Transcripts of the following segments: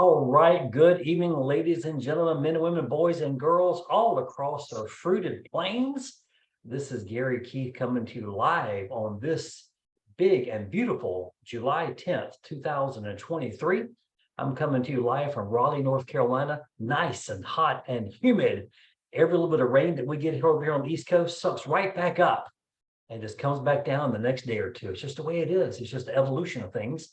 All right, good evening, ladies and gentlemen, men and women, boys and girls, all across our fruited plains. This is Gary Keith coming to you live on this big and beautiful July 10th, 2023. I'm coming to you live from Raleigh, North Carolina, nice and hot and humid. Every little bit of rain that we get here over here on the East Coast sucks right back up and just comes back down the next day or two. It's just the way it is. It's just the evolution of things.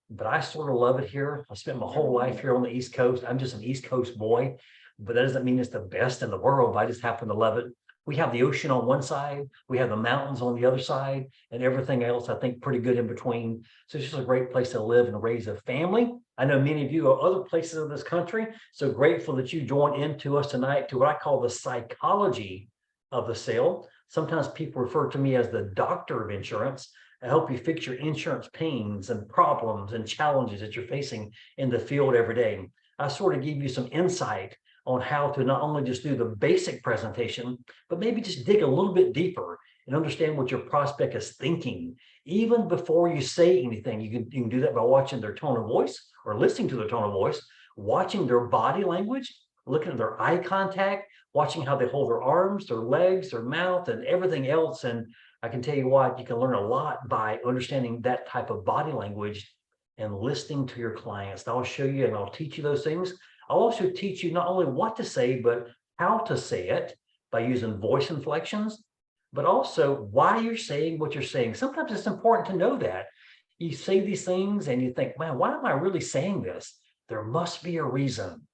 But I sort of love it here. I spent my whole life here on the East Coast. I'm just an East Coast boy, but that doesn't mean it's the best in the world. I just happen to love it. We have the ocean on one side, we have the mountains on the other side, and everything else, I think, pretty good in between. So it's just a great place to live and raise a family. I know many of you are other places in this country, so grateful that you joined into us tonight to what I call the psychology of the sale. Sometimes people refer to me as the doctor of insurance. I help you fix your insurance pains and problems and challenges that you're facing in the field every day. I sort of give you some insight on how to not only just do the basic presentation, but maybe just dig a little bit deeper and understand what your prospect is thinking. Even before you say anything, you can do that by watching their tone of voice or listening to their tone of voice, watching their body language, looking at their eye contact, watching how they hold their arms, their legs, their mouth, and everything else. And I can tell you what, you can learn a lot by understanding that type of body language and listening to your clients. And I'll show you and I'll teach you those things. I'll also teach you not only what to say, but how to say it by using voice inflections, but also why you're saying what you're saying. Sometimes it's important to know that. You say these things and you think, man, why am I really saying this? There must be a reason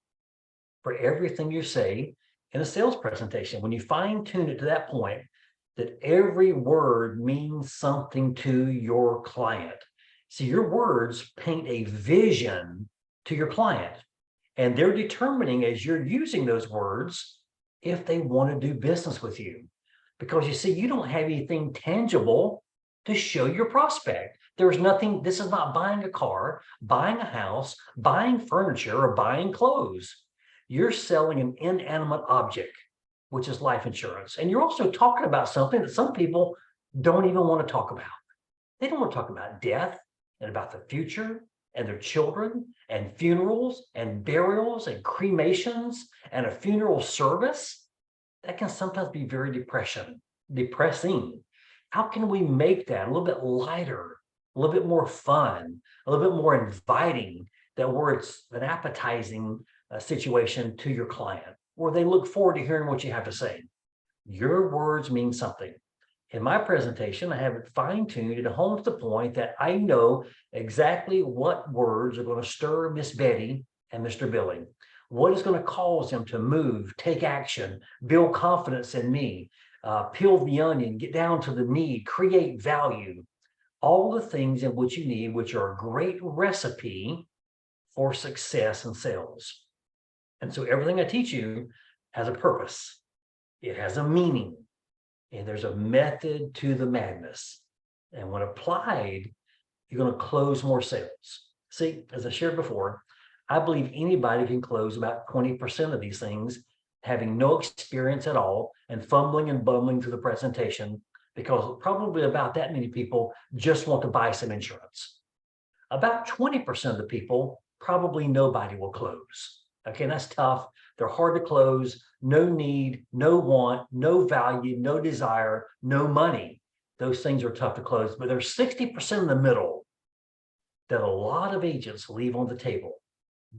for everything you say in a sales presentation. When you fine tune it to that point, that every word means something to your client. See, your words paint a vision to your client, and they're determining as you're using those words if they want to do business with you. Because you see, you don't have anything tangible to show your prospect. There's nothing, this is not buying a car, buying a house, buying furniture, or buying clothes. You're selling an inanimate object, which is life insurance. And you're also talking about something that some people don't even want to talk about. They don't want to talk about death and about the future and their children and funerals and burials and cremations and a funeral service. That can sometimes be very depressing. How can we make that a little bit lighter, a little bit more fun, a little bit more inviting, that where it's an appetizing situation to your client, where they look forward to hearing what you have to say? Your words mean something. In my presentation, I have it fine-tuned and home to the point that I know exactly what words are going to stir Miss Betty and Mr. Billy. What is going to cause them to move, take action, build confidence in me, peel the onion, get down to the need, create value. All the things in which you need, which are a great recipe for success in sales. And so everything I teach you has a purpose. It has a meaning. And there's a method to the madness. And when applied, you're going to close more sales. See, as I shared before, I believe anybody can close about 20% of these things, having no experience at all and fumbling and bumbling through the presentation, because probably about that many people just want to buy some insurance. About 20% of the people, probably nobody will close. Okay, and that's tough. They're hard to close. No need, no want, no value, no desire, no money. Those things are tough to close. But there's 60% in the middle that a lot of agents leave on the table.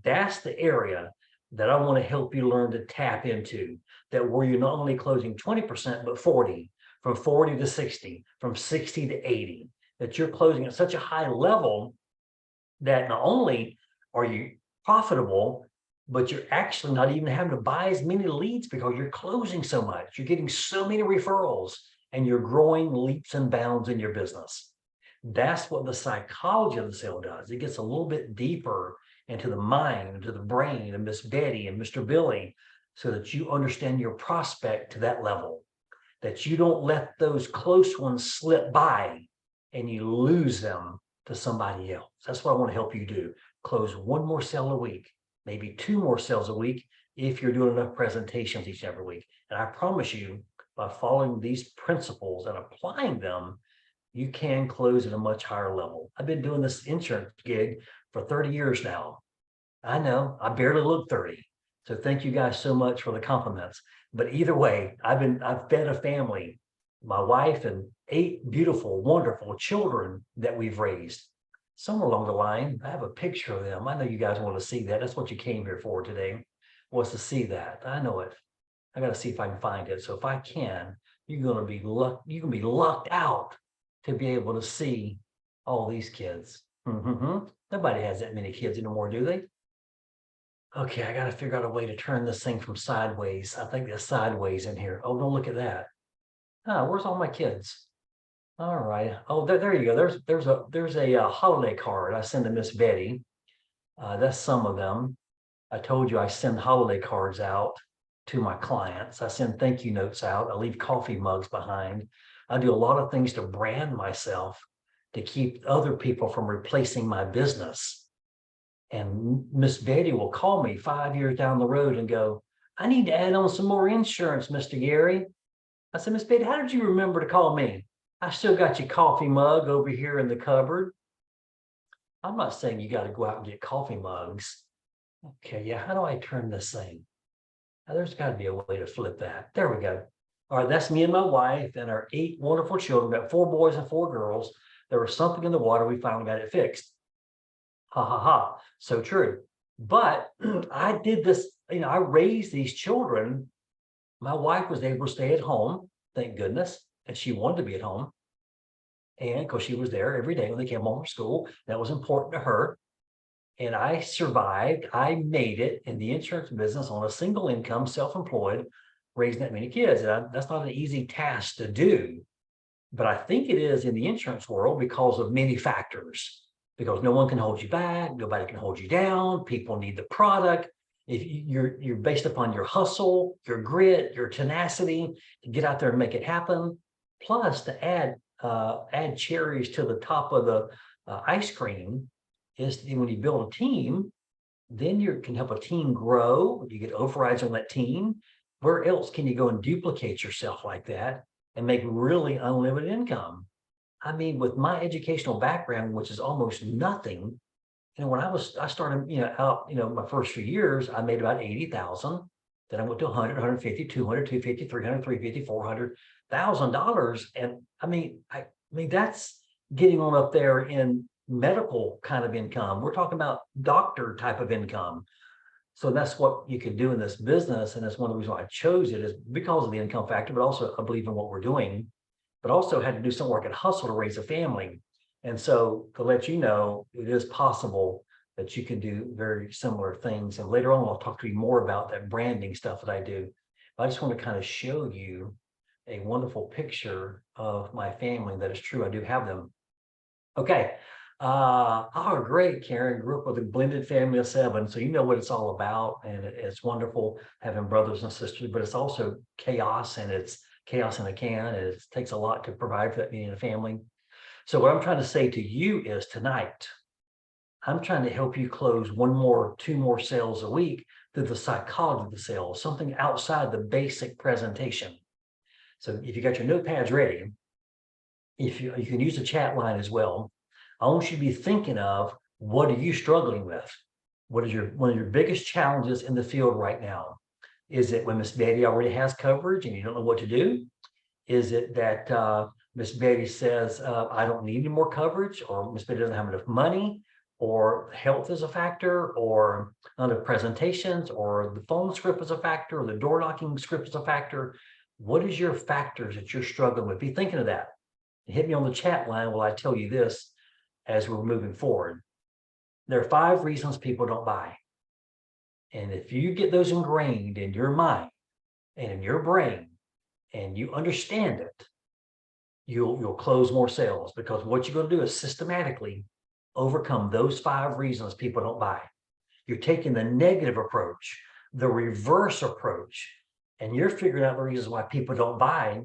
That's the area that I want to help you learn to tap into, that where you're not only closing 20%, but 40, from 40 to 60, from 60 to 80, that you're closing at such a high level that not only are you profitable, but you're actually not even having to buy as many leads because you're closing so much. You're getting so many referrals and you're growing leaps and bounds in your business. That's what the psychology of the sale does. It gets a little bit deeper into the mind, into the brain of Miss Betty and Mr. Billy, so that you understand your prospect to that level, that you don't let those close ones slip by and you lose them to somebody else. That's what I want to help you do. Close one more sale a week, maybe 2 more sales a week if you're doing enough presentations each and every week. And I promise you, by following these principles and applying them, you can close at a much higher level. I've been doing this insurance gig for 30 years now. I know I barely look 30. So thank you guys so much for the compliments. But either way, I've fed a family, my wife and 8 beautiful, wonderful children that we've raised. Somewhere along the line, I have a picture of them. I know you guys want to see that. That's what you came here for today, was to see that. I know it. I got to see if I can find it. So if I can, you're gonna be lucked out to be able to see all these kids. Nobody has that many kids anymore, do they? Okay, I got to figure out a way to turn this thing from sideways. I think there's sideways in here. Oh, don't look at that. Where's all my kids? All right. Oh, there you go. There's a holiday card I send to Miss Betty. That's some of them. I told you I send holiday cards out to my clients. I send thank you notes out. I leave coffee mugs behind. I do a lot of things to brand myself to keep other people from replacing my business. And Miss Betty will call me 5 years down the road and go, I need to add on some more insurance, Mr. Gary. I said, Miss Betty, how did you remember to call me? I still got your coffee mug over here in the cupboard. I'm not saying you got to go out and get coffee mugs. Okay, yeah, how do I turn this thing? Now, there's got to be a way to flip that. There we go. All right, that's me and my wife and our 8 wonderful children. We got 4 boys and 4 girls. There was something in the water. We finally got it fixed. Ha ha ha. So true. But I did this, I raised these children. My wife was able to stay at home, thank goodness, and she wanted to be at home. And because she was there every day when they came home from school, that was important to her. And I survived. I made it in the insurance business on a single income, self-employed, raising that many kids. And that's not an easy task to do. But I think it is in the insurance world because of many factors. Because no one can hold you back, nobody can hold you down. People need the product. If you're based upon your hustle, your grit, your tenacity to get out there and make it happen. Plus, to add cherries to the top of the ice cream is when you build a team, then you can help a team grow. You get overrides on that team. Where else can you go and duplicate yourself like that and make really unlimited income? I mean, with my educational background, which is almost nothing, when I started, my first few years, I made about 80,000. Then I went to 100, 150, 200, 250, 300, 350, $400,000. And I mean, that's getting on up there in medical kind of income. We're talking about doctor type of income. So that's what you could do in this business. And that's one of the reasons why I chose it, is because of the income factor, but also I believe in what we're doing, but also had to do some work and hustle to raise a family. And so to let you know, it is possible that you can do very similar things. And later on, I'll talk to you more about that branding stuff that I do. But I just want to kind of show you a wonderful picture of my family. That is true. I do have them. Okay. Oh, great, Karen. Grew up with a blended family of 7. So you know what it's all about. And it's wonderful having brothers and sisters, but it's also chaos, and it's chaos in a can. And it takes a lot to provide for that being a family. So what I'm trying to say to you is tonight, I'm trying to help you close 1 more, 2 more sales a week through the psychology of the sales, something outside the basic presentation. So if you got your notepads ready, if you can use the chat line as well. I want you to be thinking of, what are you struggling with? What is one of your biggest challenges in the field right now? Is it when Miss Betty already has coverage and you don't know what to do? Is it that Miss Betty says, I don't need any more coverage, or Miss Betty doesn't have enough money, or health is a factor, or other presentations, or the phone script is a factor, or the door knocking script is a factor? What is your factors that you're struggling with? Be thinking of that. Hit me on the chat line while I tell you this as we're moving forward. There are 5 reasons people don't buy. And if you get those ingrained in your mind and in your brain, and you understand it, you'll close more sales, because what you're going to do is systematically overcome those 5 reasons people don't buy. You're taking the negative approach, the reverse approach, and you're figuring out the reasons why people don't buy,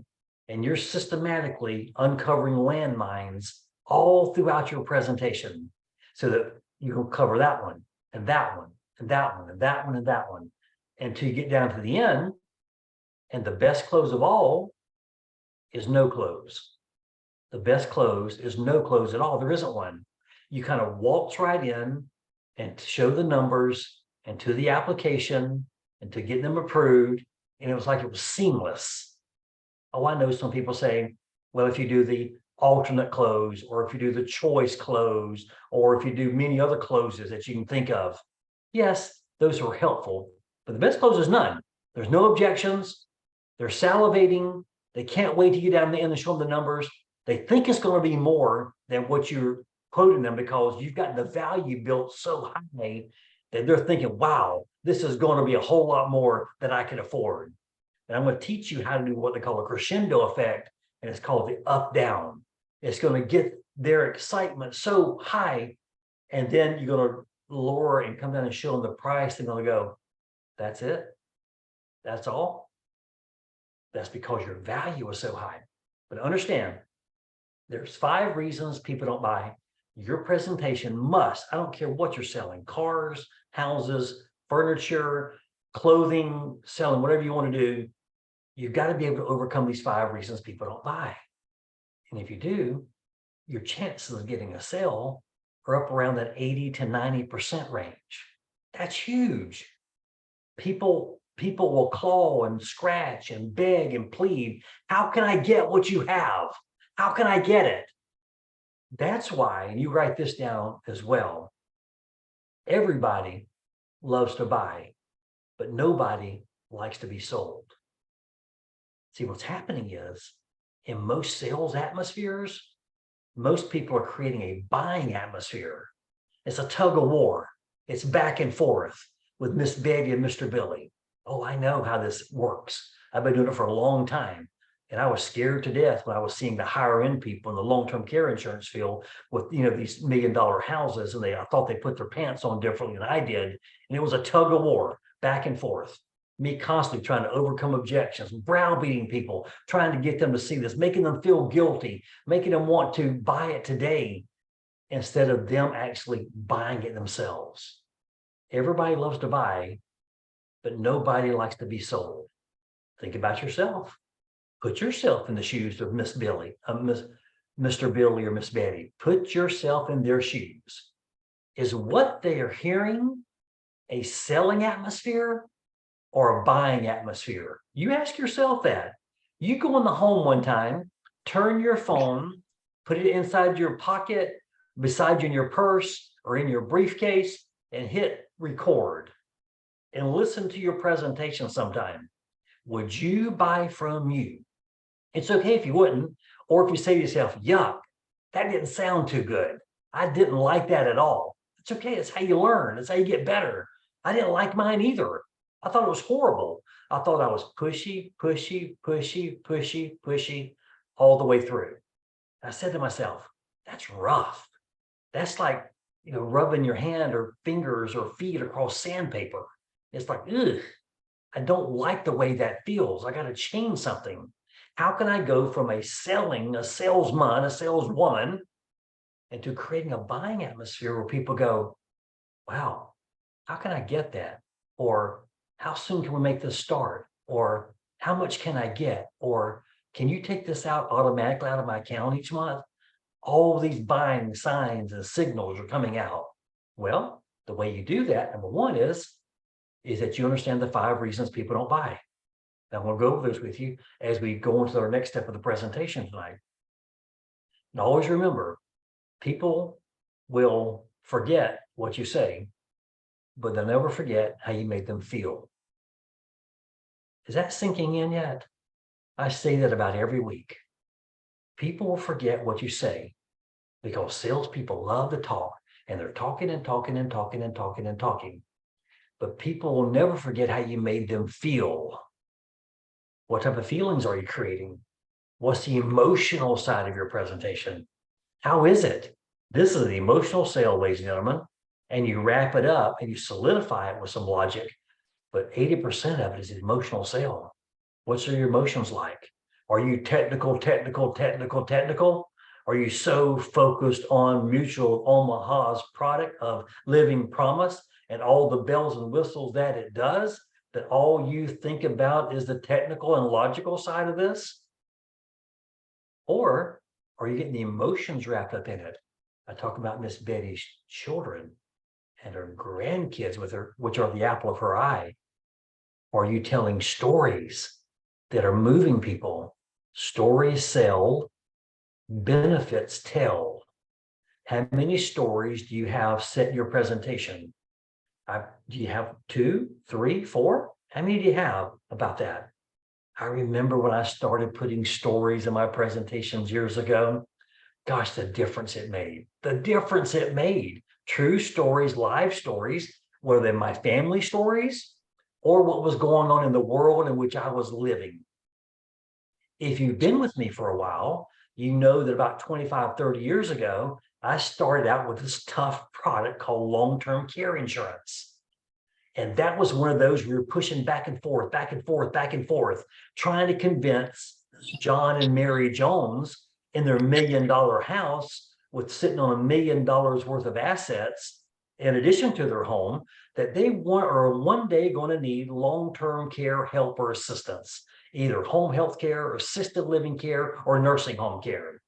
and you're systematically uncovering landmines all throughout your presentation, so that you can cover that one and that one and that one and that one and that one, until you get down to the end. And the best close of all is no close. The best close is no close at all. There isn't one. You kind of waltz right in and to show the numbers and to the application and to get them approved. And it was like it was seamless. Oh, I know some people saying, well, if you do the alternate close, or if you do the choice close, or if you do many other closes that you can think of, yes, those are helpful, but the best close is none. There's no objections. They're salivating. They can't wait to get down to the end and show them the numbers. They think it's going to be more than what you're quoting them because you've got the value built so high that they're thinking, wow, this is going to be a whole lot more than I can afford. And I'm going to teach you how to do what they call a crescendo effect, and it's called the up down. It's going to get their excitement so high, and then you're going to lower and come down and show them the price, and they'll go, that's it? That's all? That's because your value is so high. But understand, there's 5 reasons people don't buy. Your presentation must, I don't care what you're selling, cars, houses, furniture, clothing, selling, whatever you want to do, you've got to be able to overcome these 5 reasons people don't buy. And if you do, your chances of getting a sale are up around that 80 to 90% range. That's huge. People will claw and scratch and beg and plead. How can I get what you have? How can I get it? That's why, and you write this down as well, everybody loves to buy, but nobody likes to be sold. See, what's happening is, in most sales atmospheres, most people are creating a buying atmosphere. It's a tug of war. It's back and forth with Miss Betty and Mr. Billy. Oh, I know how this works. I've been doing it for a long time. And I was scared to death when I was seeing the higher end people in the long-term care insurance field with, these $1 million houses, and I thought they put their pants on differently than I did. And it was a tug of war, back and forth. Me constantly trying to overcome objections, browbeating people, trying to get them to see this, making them feel guilty, making them want to buy it today instead of them actually buying it themselves. Everybody loves to buy, but nobody likes to be sold. Think about yourself. Put yourself in the shoes of Miss Billy, Mr. Billy or Miss Betty. Put yourself in their shoes. Is what they are hearing a selling atmosphere or a buying atmosphere? You ask yourself that. You go in the home one time, turn your phone, put it inside your pocket, beside you in your purse or in your briefcase, and hit record and listen to your presentation sometime. Would you buy from you? It's okay if you wouldn't, or if you say to yourself, yuck, that didn't sound too good. I didn't like that at all. It's okay. It's how you learn. It's how you get better. I didn't like mine either. I thought it was horrible. I thought I was pushy all the way through. I said to myself, that's rough. That's like, rubbing your hand or fingers or feet across sandpaper. It's like, ugh, I don't like the way that feels. I got to change something. How can I go from a salesman, a saleswoman, into creating a buying atmosphere where people go, wow, how can I get that? Or how soon can we make this start? Or how much can I get? Or can you take this out automatically out of my account each month? All these buying signs and signals are coming out. Well, the way you do that, number one, is that you understand the 5 reasons people don't buy. I'm going to go over those with you as we go into our next step of the presentation tonight. And always remember, people will forget what you say, but they'll never forget how you made them feel. Is that sinking in yet? I say that about every week. People will forget what you say because salespeople love to talk, and they're talking and talking and talking and talking and talking. But people will never forget how you made them feel. What type of feelings are you creating? What's the emotional side of your presentation? How is it? This is the emotional sale, ladies and gentlemen. And you wrap it up and you solidify it with some logic. But 80% of it is emotional sale. What's your emotions like? Are you technical? Are you so focused on Mutual Omaha's product of Living Promise and all the bells and whistles that it does, that all you think about is the technical and logical side of this? Or are you getting the emotions wrapped up in it? I talk about Miss Betty's children and her grandkids with her, which are the apple of her eye? Or are you telling stories that are moving people? Stories sell, benefits tell. How many stories do you have set in your presentation? Do you have 2, 3, 4? How many do you have about that? I remember when I started putting stories in my presentations years ago. Gosh, the difference it made. The difference it made. True stories, live stories, whether they're my family stories or what was going on in the world in which I was living. If you've been with me for a while, you know that about 25, 30 years ago, I started out with this tough product called long-term care insurance. And that was one of those we were pushing back and forth, back and forth, back and forth, trying to convince John and Mary Jones in their $1 million house with sitting on $1 million worth of assets, in addition to their home, that they are one day going to need long-term care help or assistance, either home health care or assisted living care or nursing home care.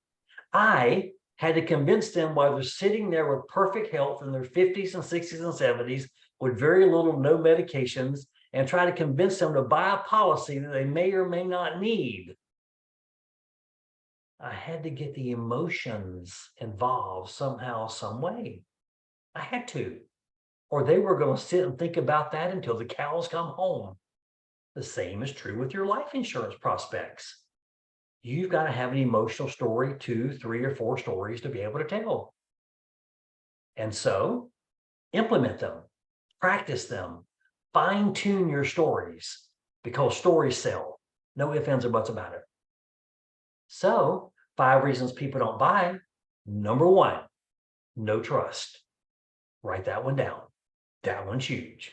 I had to convince them while they're sitting there with perfect health in their 50s and 60s and 70s with very little, no medications, and try to convince them to buy a policy that they may or may not need. I had to get the emotions involved somehow, some way. I had to, or they were going to sit and think about that until the cows come home. The same is true with your life insurance prospects. You've got to have an emotional story, 2, 3, or 4 stories to be able to tell. And so implement them, practice them, fine tune your stories, because stories sell. No ifs, ands, or buts about it. So 5 reasons people don't buy. Number 1, no trust. Write that one down. That one's huge.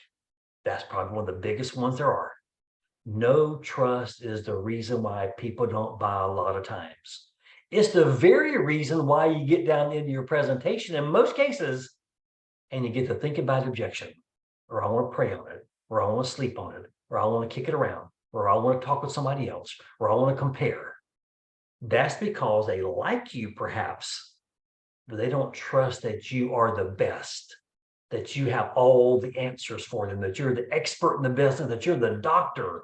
That's probably one of the biggest ones there are. No trust is the reason why people don't buy a lot of times. It's the very reason why you get down into your presentation in most cases and you get to think about objection, or I want to pray on it, or I want to sleep on it, or I want to kick it around, or I want to talk with somebody else, or I want to compare. That's because they like you perhaps, but they don't trust that you are the best, that you have all the answers for them, that you're the expert in the business, that you're the doctor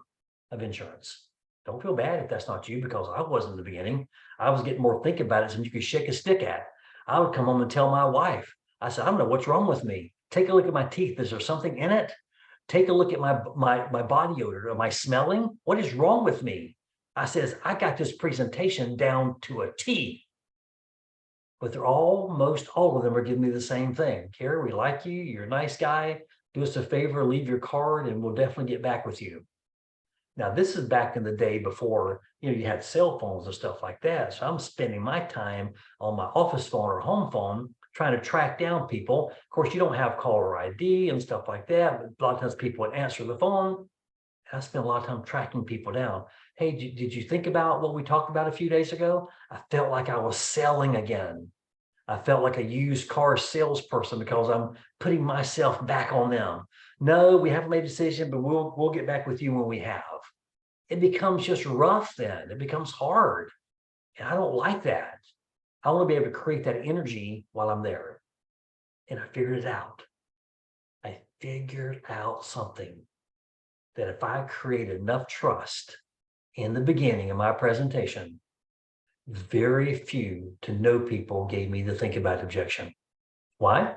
of insurance. Don't feel bad if that's not you, because I wasn't in the beginning. I was getting more think about it than you could shake a stick at. I would come home and tell my wife, I said, I don't know what's wrong with me. Take a look at my teeth. Is there something in it? Take a look at my body odor. Am I smelling? What is wrong with me? I says, I got this presentation down to a T. But they're almost all of them are giving me the same thing. Carrie, we like you. You're a nice guy. Do us a favor, leave your card, and we'll definitely get back with you. Now, this is back in the day before, you had cell phones and stuff like that. So I'm spending my time on my office phone or home phone trying to track down people. Of course, you don't have caller ID and stuff like that, but a lot of times people would answer the phone. I spent a lot of time tracking people down. Hey, did you think about what we talked about a few days ago? I felt like I was selling again. I felt like a used car salesperson because I'm putting myself back on them. No, we haven't made a decision, but we'll get back with you when we have. It becomes just rough then. It becomes hard. And I don't like that. I want to be able to create that energy while I'm there. And I figured it out. I figured out something that if I create enough trust in the beginning of my presentation, very few to no people gave me the think about objection. Why?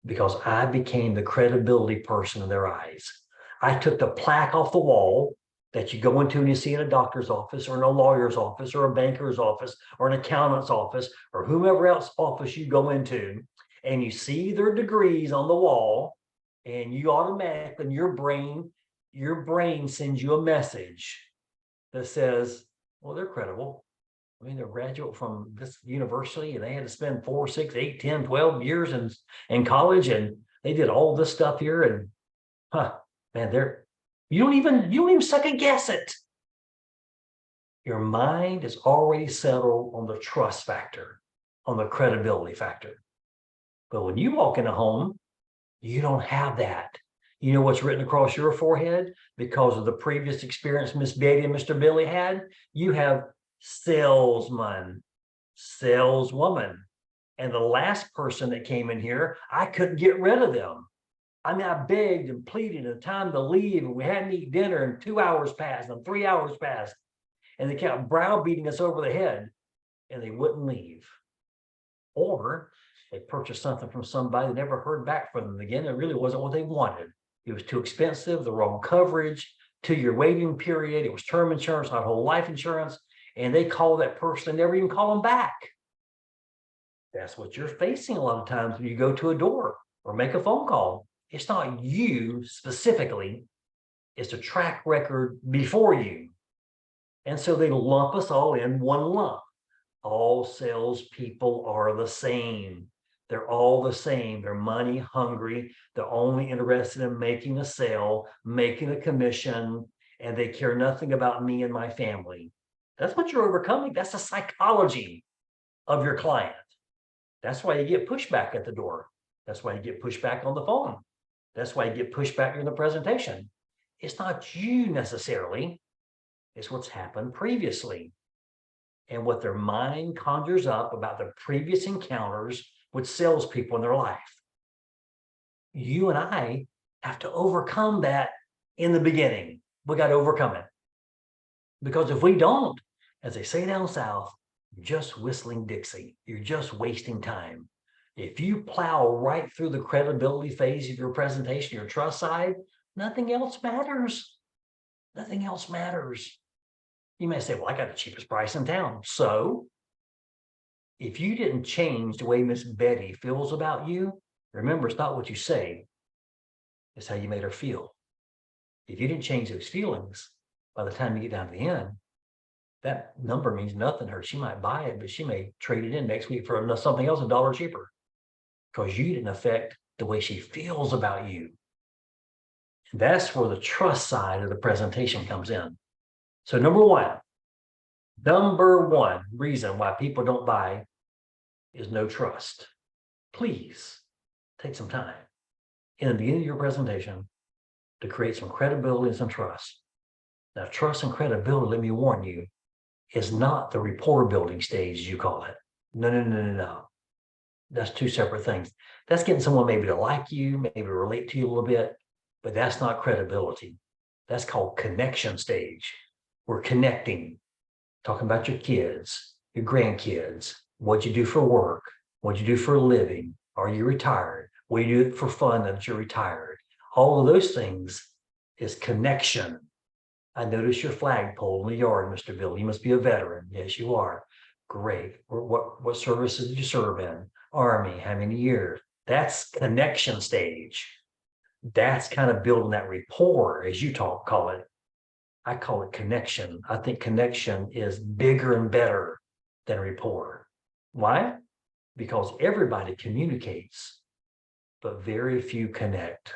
Because I became the credibility person in their eyes. I took the plaque off the wall that you go into and you see in a doctor's office or in a lawyer's office or a banker's office or an accountant's office or whomever else office you go into, and you see their degrees on the wall, and you automatically, your brain sends you a message that says, well, they're credible. I mean, they're a graduate from this university and they had to spend 4, 6, 8, 10, 12 years in college, and they did all this stuff here, and man, you don't even second guess it. Your mind is already settled on the trust factor, on the credibility factor. But when you walk in a home, you don't have that. You know what's written across your forehead because of the previous experience Miss Betty and Mr. Billy had? You have salesman, saleswoman. And the last person that came in here, I couldn't get rid of them. I mean, I begged and pleaded, and time to leave, and we hadn't eaten dinner, and 2 hours passed, and 3 hours passed, and they kept browbeating us over the head, and they wouldn't leave. Or they purchased something from somebody, they never heard back from them again. It really wasn't what they wanted. It was too expensive, the wrong coverage, 2-year waiting period. It was term insurance, not whole life insurance. And they call that person and never even call them back. That's what you're facing a lot of times when you go to a door or make a phone call. It's not you specifically, it's a track record before you. And so they lump us all in one lump. All salespeople are the same. They're all the same. They're money hungry. They're only interested in making a sale, making a commission, and they care nothing about me and my family. That's what you're overcoming. That's the psychology of your client. That's why you get pushback at the door. That's why you get pushback on the phone. That's why you get pushback during the presentation. It's not you necessarily. It's what's happened previously and what their mind conjures up about the previous encounters with salespeople in their life. You and I have to overcome that in the beginning. We got to overcome it. Because if we don't, as they say down south, you're just whistling Dixie. You're just wasting time. If you plow right through the credibility phase of your presentation, your trust side, nothing else matters. Nothing else matters. You may say, well, I got the cheapest price in town. So if you didn't change the way Miss Betty feels about you, remember, it's not what you say, it's how you made her feel. If you didn't change those feelings, by the time you get down to the end, that number means nothing to her. She might buy it, but she may trade it in next week for something else $1 cheaper because you didn't affect the way she feels about you. And that's where the trust side of the presentation comes in. So number one reason why people don't buy is no trust. Please take some time in the beginning of your presentation to create some credibility and some trust. Now, trust and credibility, let me warn you, is not the rapport building stage, as you call it. No. That's two separate things. That's getting someone maybe to like you, maybe relate to you a little bit, but that's not credibility. That's called connection stage. We're connecting, talking about your kids, your grandkids, what you do for work, what you do for a living. Are you retired? What do you do for fun that you're retired? All of those things is connection. I noticed your flagpole in the yard, Mr. Bill. You must be a veteran. Yes, you are. Great. What services did you serve in? Army, how many years? That's connection stage. That's kind of building that rapport, as you call it. I call it connection. I think connection is bigger and better than rapport. Why? Because everybody communicates, but very few connect.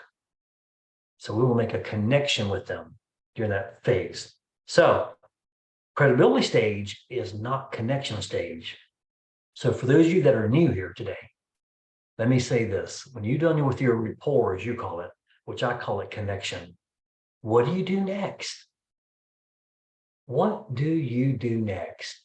So we will make a connection with them during that phase. So credibility stage is not connection stage. So for those of you that are new here today, let me say this. When you're done with your rapport, as you call it, which I call it connection, what do you do next? What do you do next?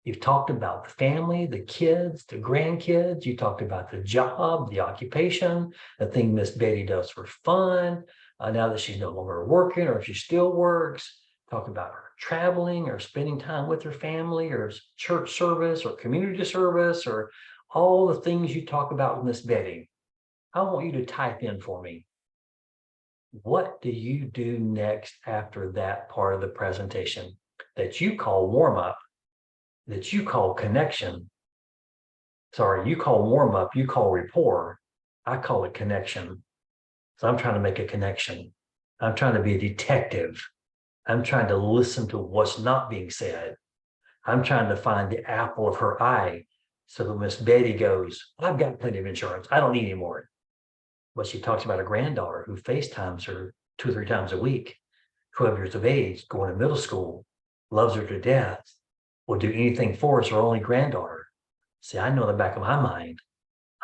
You've talked about the family, the kids, the grandkids. You talked about the job, the occupation, the thing Miss Betty does for fun. Now that she's no longer working, or if she still works, talk about her traveling or spending time with her family, or church service or community service, or all the things you talk about with Miss Betty. I want you to type in for me. What do you do next after that part of the presentation that you call warm-up, that you call connection? Sorry, you call warm-up, you call rapport. I call it connection. So I'm trying to make a connection. I'm trying to be a detective. I'm trying to listen to what's not being said. I'm trying to find the apple of her eye so that Miss Betty goes, I've got plenty of insurance. I don't need any more. But she talks about a granddaughter who FaceTimes her 2 or 3 times a week, 12 years of age, going to middle school, loves her to death, will do anything for us, her only granddaughter. See, I know in the back of my mind,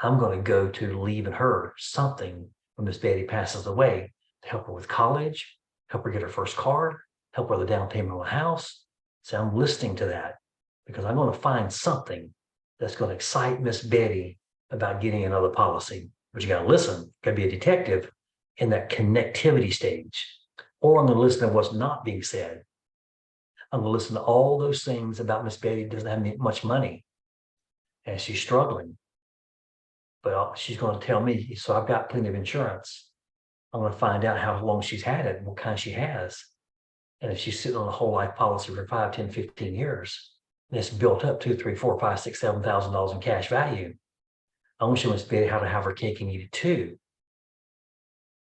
I'm going to go to leaving her something when Miss Betty passes away to help her with college, help her get her first car, help her with a down payment on a house. So I'm listening to that because I'm going to find something that's going to excite Miss Betty about getting another policy. But you got to listen, got to be a detective, in that connectivity stage, or I'm going to listen to what's not being said. I'm going to listen to all those things about Miss Betty doesn't have much money and she's struggling. But she's going to tell me, so I've got plenty of insurance. I'm going to find out how long she's had it and what kind she has. And if she's sitting on a whole life policy for 5, 10, 15 years, and it's built up $2, $3, $4, $5, $6, $7,000 in cash value, I want you to Miss Betty how to have her cake and eat it too.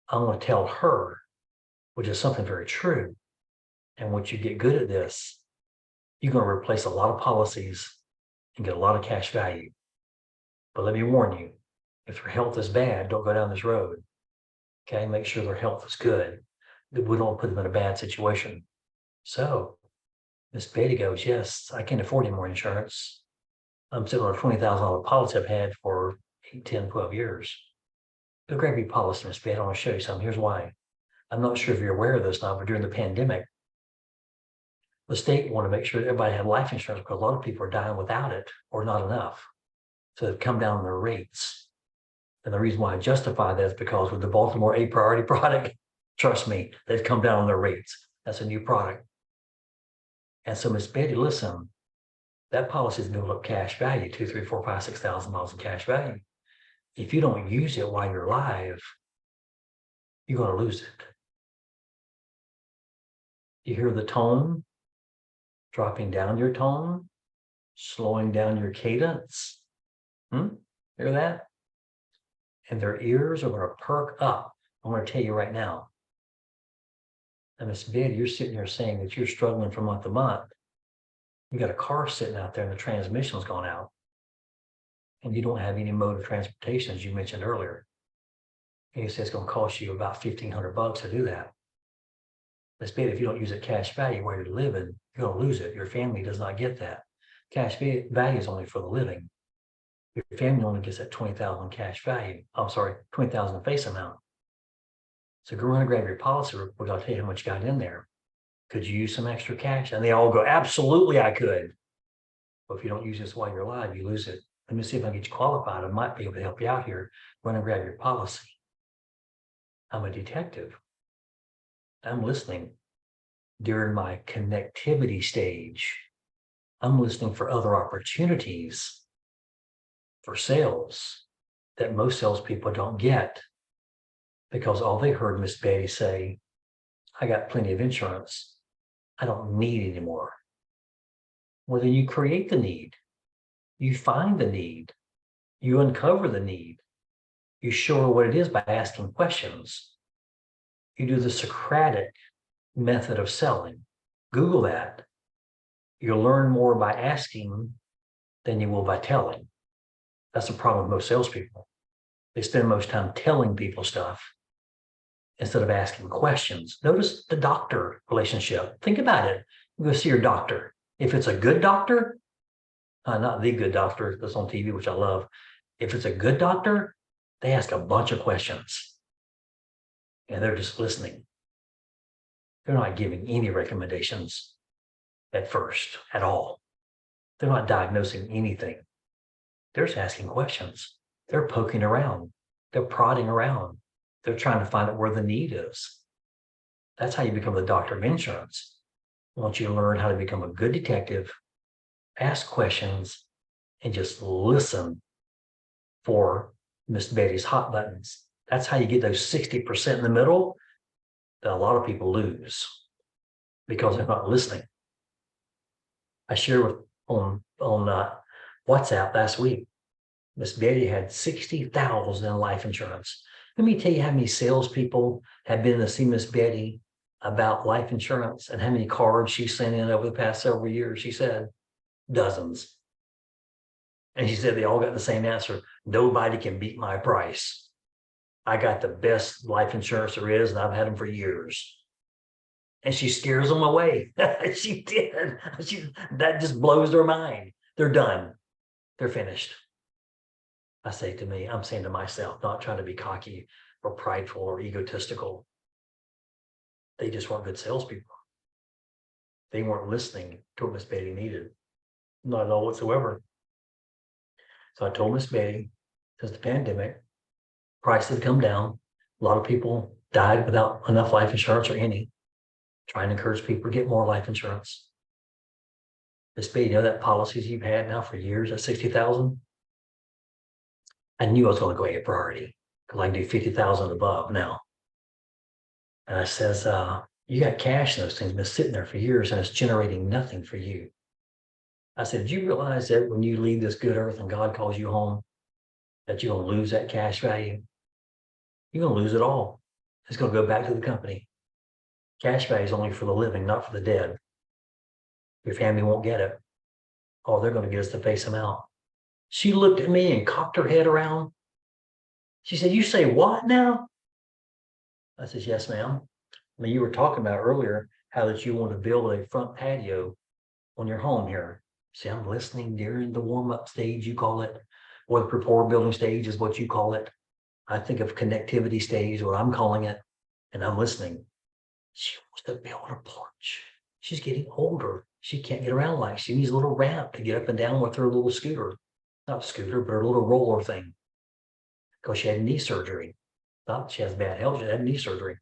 I'm going to tell her, which is something very true. And once you get good at this, you're going to replace a lot of policies and get a lot of cash value. But let me warn you, if their health is bad, don't go down this road. Okay, make sure their health is good. We don't put them in a bad situation. So Miss Betty goes, yes, I can't afford any more insurance. I'm sitting on a $20,000 policy I've had for 8, 10, 12 years. Go grab your policy, Miss Betty. I want to show you something. Here's why. I'm not sure if you're aware of this now, but during the pandemic, the state wanted to make sure that everybody had life insurance because a lot of people are dying without it or not enough. So they've come down on their rates. And the reason why I justify that is because with the Baltimore A Priority product, trust me, they've come down on their rates. That's a new product. And so Miss Betty, listen, that policy is built up cash value, $2, $3, $4, $5, $6,000 in cash value. If you don't use it while you're alive, you're going to lose it. You hear the tone, dropping down your tone, slowing down your cadence. Hear that? And their ears are going to perk up. I'm going to tell you right now. And Miss Betty, you're sitting here saying that you're struggling from month to month. You got a car sitting out there and the transmission's gone out. And you don't have any mode of transportation, as you mentioned earlier. And you say it's going to cost you about $1,500 to do that. Miss Betty, if you don't use it cash value where you're living, you're going to lose it. Your family does not get that. Cash value is only for the living. Your family only gets that $20,000 cash value. I'm sorry, $20,000 face amount. So go run and grab your policy report. I'll tell you how much you got in there. Could you use some extra cash? And they all go, absolutely, I could. But if you don't use this while you're alive, you lose it. Let me see if I can get you qualified. I might be able to help you out here. Run and grab your policy. I'm a detective. I'm listening during my connectivity stage. I'm listening for other opportunities for sales that most salespeople don't get because all they heard Miss Betty say, I got plenty of insurance. I don't need any more. Well, then you create the need. You find the need. You uncover the need. You show her what it is by asking questions. You do the Socratic method of selling. Google that. You'll learn more by asking than you will by telling. That's the problem with most salespeople. They spend most time telling people stuff instead of asking questions. Notice the doctor relationship. Think about it. You go see your doctor. If it's a good doctor, not the good doctor that's on TV, which I love. If it's a good doctor, they ask a bunch of questions and they're just listening. They're not giving any recommendations at first at all. They're not diagnosing anything. They're just asking questions. They're poking around. They're prodding around. They're trying to find out where the need is. That's how you become the doctor of insurance. I want you to learn how to become a good detective, ask questions, and just listen for Miss Betty's hot buttons. That's how you get those 60% in the middle that a lot of people lose because they're not listening. I shared on WhatsApp last week, Miss Betty had $60,000 in life insurance. Let me tell you how many salespeople have been to see Miss Betty about life insurance and how many cards she sent in over the past several years. She said dozens. And she said they all got the same answer. Nobody can beat my price. I got the best life insurance there is, and I've had them for years. And she scares them away. She did. That just blows their mind. They're done. They're finished. I'm saying to myself, not trying to be cocky or prideful or egotistical. They just weren't good salespeople. They weren't listening to what Miss Betty needed. Not at all whatsoever. So I told Miss Betty, since the pandemic, prices have come down. A lot of people died without enough life insurance or any. Trying to encourage people to get more life insurance. Miss B, you know that policies you've had now for years at 60,000? I knew I was going to go A priority because I can do 50,000 above now. And I says, you got cash in those things, been sitting there for years and it's generating nothing for you. I said, did you realize that when you leave this good earth and God calls you home, that you're going to lose that cash value? You're going to lose it all. It's going to go back to the company. Cash value is only for the living, not for the dead. Your family won't get it. All they're going to get is to face them out. She looked at me and cocked her head around. She said, you say what now? I said, yes, ma'am. I mean, you were talking about earlier how that you want to build a front patio on your home here. See, I'm listening during the warm-up stage, you call it, or the rapport building stage is what you call it. I think of connectivity stage, what I'm calling it, and I'm listening. She wants to build a porch. She's getting older. She can't get around like she needs a little ramp to get up and down with her little scooter. Not scooter, but her little roller thing. Because she had knee surgery. Not she has bad health, she had knee surgery.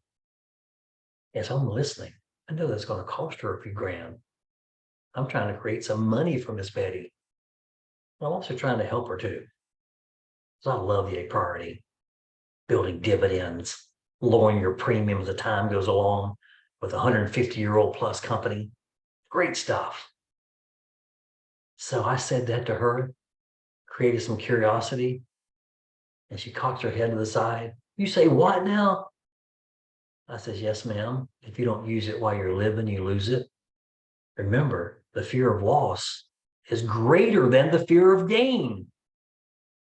As I'm listening, I know that's going to cost her a few grand. I'm trying to create some money for Miss Betty. I'm also trying to help her too. So I love the A priority. Building dividends, lowering your premium as the time goes along with a 150-year-old plus company. Great stuff. So I said that to her, created some curiosity, and she cocked her head to the side. You say what now? I says, yes, ma'am. If you don't use it while you're living, you lose it. Remember, the fear of loss is greater than the fear of gain.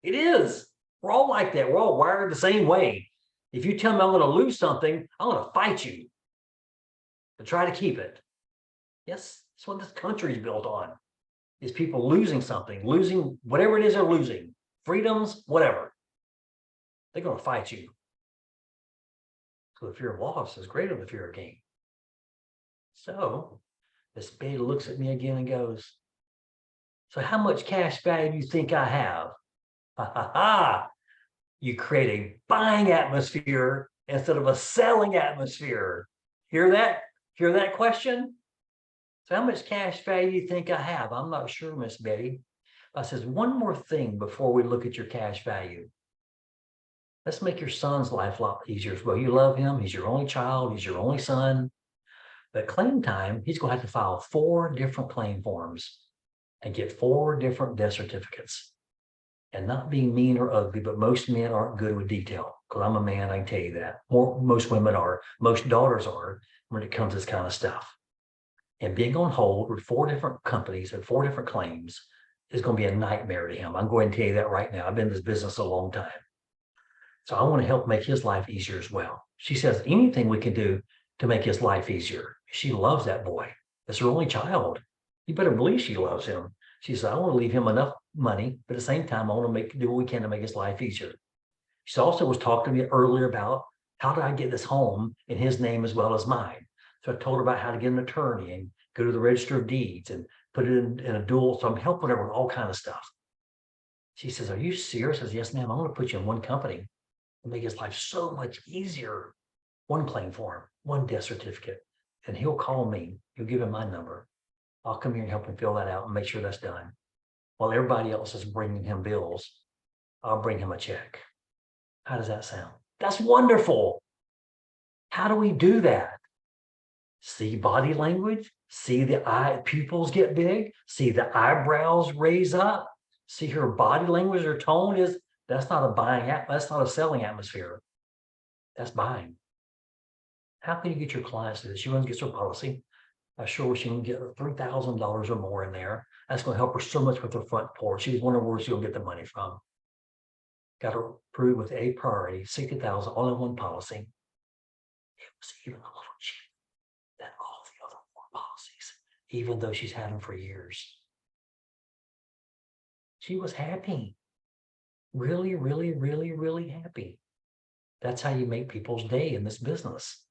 It is. We're all like that. We're all wired the same way. If you tell me I'm going to lose something, I'm going to fight you to try to keep it. Yes, that's what this country is built on, is people losing something, losing whatever it is they're losing, freedoms, whatever. They're going to fight you. So the fear of loss is greater than the fear of gain. So this beta looks at me again and goes, so how much cash value do you think I have? Ha ha ha. You create a buying atmosphere instead of a selling atmosphere. Hear that? Hear that question? So how much cash value do you think I have? I'm not sure, Miss Betty. I says, one more thing before we look at your cash value. Let's make your son's life a lot easier as well. You love him. He's your only child. He's your only son. But claim time, he's going to have to file 4 different claim forms and get 4 different death certificates. And not being mean or ugly, but most men aren't good with detail. Because I'm a man, I can tell you that. Most women are. Most daughters are when it comes to this kind of stuff. And being on hold with 4 different companies and 4 different claims is going to be a nightmare to him. I'm going to tell you that right now. I've been in this business a long time. So I want to help make his life easier as well. She says anything we can do to make his life easier. She loves that boy. It's her only child. You better believe she loves him. She said, I want to leave him enough money, but at the same time, I want to do what we can to make his life easier. She also was talking to me earlier about how do I get this home in his name as well as mine. So I told her about how to get an attorney and go to the Register of Deeds and put it in a dual. So I'm helping her with all kind of stuff. She says, are you serious? I says, yes, ma'am. I'm going to put you in one company and make his life so much easier. One claim form, one death certificate, and he'll call me. You'll give him my number. I'll come here and help him fill that out and make sure that's done. While everybody else is bringing him bills, I'll bring him a check. How does that sound? That's wonderful. How do we do that? See body language, see the eye pupils get big, see the eyebrows raise up, see her body language, her tone is, that's not a buying, that's not a selling atmosphere. That's buying. How can you get your clients to this? She runs gets her policy. I'm sure she can get $3,000 or more in there. That's going to help her so much with her front porch. She was wondering where she'll get the money from. Got her approved with A priority, $60,000 all in one policy. It was even a little cheaper than all the other 4 policies, even though she's had them for years. She was happy. Really, really, really, really happy. That's how you make people's day in this business.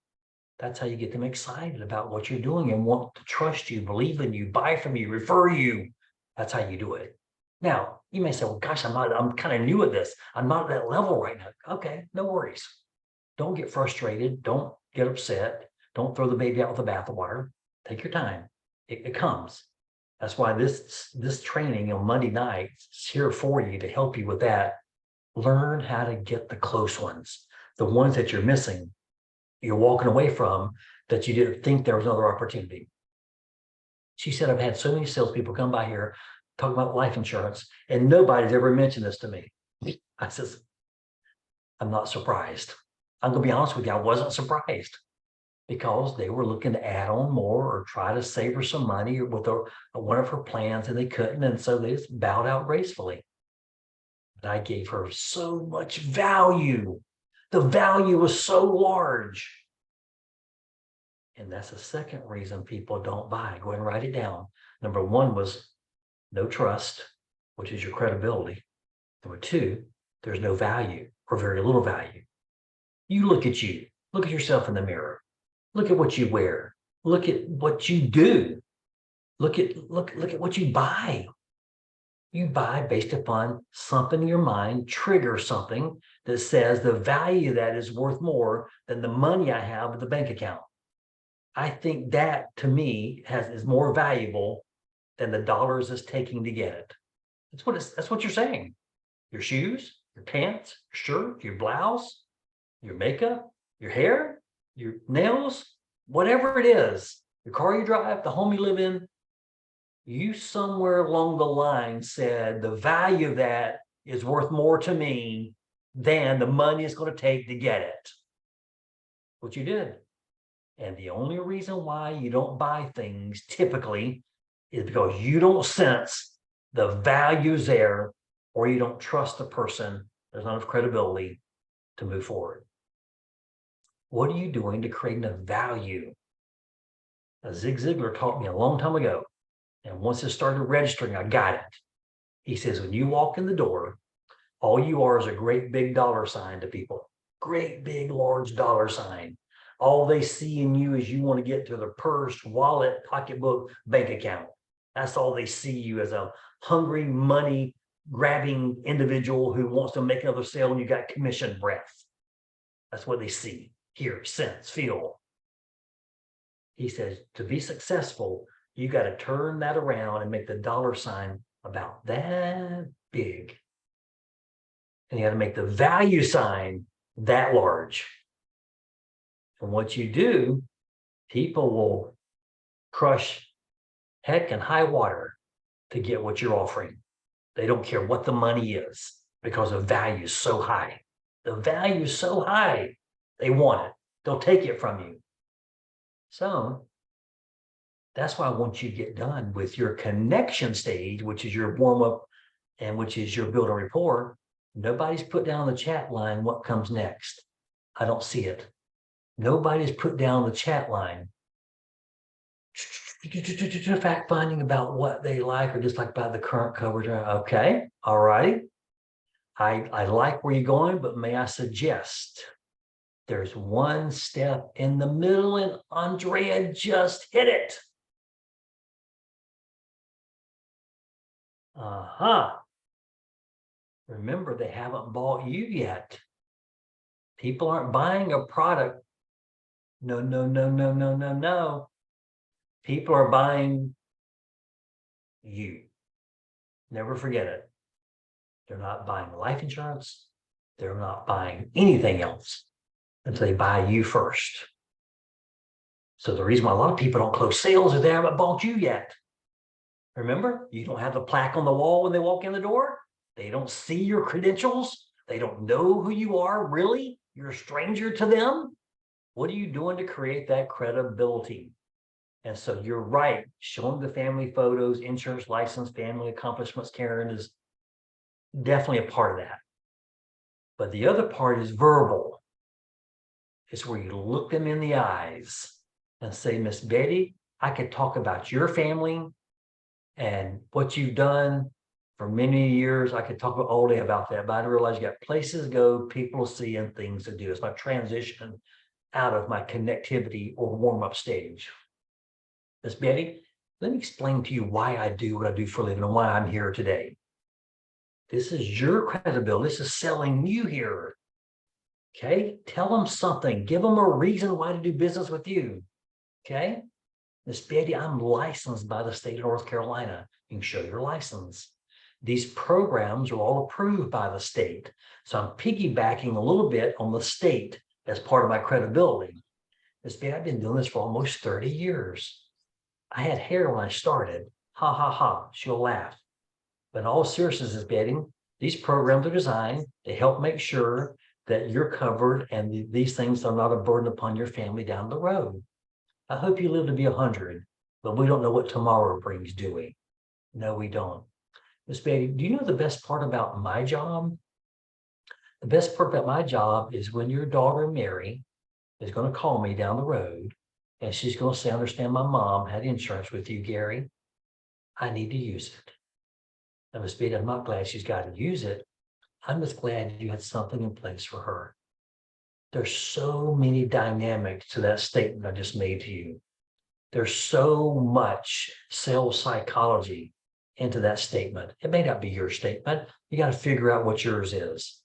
That's how you get them excited about what you're doing and want to trust you, believe in you, buy from you, refer you. That's how you do it. Now, you may say, well, gosh, I'm kind of new at this. I'm not at that level right now. Okay, no worries. Don't get frustrated. Don't get upset. Don't throw the baby out with the bathwater. Take your time. It comes. That's why this training on Monday night is here for you to help you with that. Learn how to get the close ones, the ones that you're missing, you're walking away from, that you didn't think there was another opportunity. She said, I've had so many salespeople come by here talking about life insurance, and nobody's ever mentioned this to me. I says, I'm not surprised. I'm going to be honest with you, I wasn't surprised, because they were looking to add on more or try to save her some money with one of her plans, and they couldn't. And so they just bowed out gracefully. But I gave her so much value. The value was so large. And that's the second reason people don't buy. Go ahead and write it down. Number one was no trust, which is your credibility. Number two, there's no value or very little value. You look at you. Look at yourself in the mirror. Look at what you wear. Look at what you do. Look at what you buy. You buy based upon something in your mind, trigger something that says the value of that is worth more than the money I have in the bank account. I think that, to me, is more valuable than the dollars it's taking to get it. That's what you're saying. Your shoes, your pants, your shirt, your blouse, your makeup, your hair, your nails, whatever it is, your car you drive, the home you live in, you somewhere along the line said the value of that is worth more to me than the money it's going to take to get it. What you did. And the only reason why you don't buy things typically is because you don't sense the values there, or you don't trust the person. There's not enough credibility to move forward. What are you doing to create enough value? Now, Zig Ziglar taught me a long time ago, and once it started registering, I got it. He says, when you walk in the door, all you are is a great big dollar sign to people. Great big large dollar sign. All they see in you is you want to get to their purse, wallet, pocketbook, bank account. That's all they see you, as a hungry, money grabbing individual who wants to make another sale, and you got commission breath. That's what they see, hear, sense, feel. He says, to be successful, you got to turn that around and make the dollar sign about that big. And you got to make the value sign that large. And what you do, people will crush heck and high water to get what you're offering. They don't care what the money is, because the value is so high. The value is so high, they want it. They'll take it from you. So that's why I want you to get done with your connection stage, which is your warm-up and which is your build a rapport. Nobody's put down the chat line what comes next. I don't see it. Nobody's put down the chat line fact finding about what they like or dislike about the current coverage. Okay, all right. I like where you're going, but may I suggest there's one step in the middle, and Andrea just hit it. Remember, they haven't bought you yet. People aren't buying a product. No, no, no, no, no, no, no. People are buying you. Never forget it. They're not buying life insurance. They're not buying anything else until they buy you first. So the reason why a lot of people don't close sales is they haven't bought you yet. Remember, you don't have the plaque on the wall when they walk in the door. They don't see your credentials. They don't know who you are, really. You're a stranger to them. What are you doing to create that credibility? And so you're right. Showing the family photos, insurance license, family accomplishments, Karen, is definitely a part of that. But the other part is verbal. It's where you look them in the eyes and say, Miss Betty, I could talk about your family and what you've done for many years. I could talk all day about that, but I realize you got places to go, people to see, and things to do. It's my transition out of my connectivity or warm-up stage. Miss Betty, let me explain to you why I do what I do for a living and why I'm here today. This is your credibility. This is selling you here. Okay, tell them something. Give them a reason why to do business with you. Okay, Miss Betty, I'm licensed by the state of North Carolina. You can show your license. These programs are all approved by the state. So I'm piggybacking a little bit on the state as part of my credibility. Miss Betty, I've been doing this for almost 30 years. I had hair when I started. Ha ha ha. She'll laugh. But in all seriousness, Miss Betty, these programs are designed to help make sure that you're covered and these things are not a burden upon your family down the road. I hope you live to be 100, but we don't know what tomorrow brings, do we? No, we don't. Miss Betty, do you know the best part about my job? The best part about my job is when your daughter, Mary, is going to call me down the road and she's going to say, I understand my mom had insurance with you, Gary. I need to use it. Now, Miss Betty, I'm not glad she's got to use it. I'm just glad you had something in place for her. There's so many dynamics to that statement I just made to you. There's so much sales psychology into that statement. It may not be your statement. You got to figure out what yours is.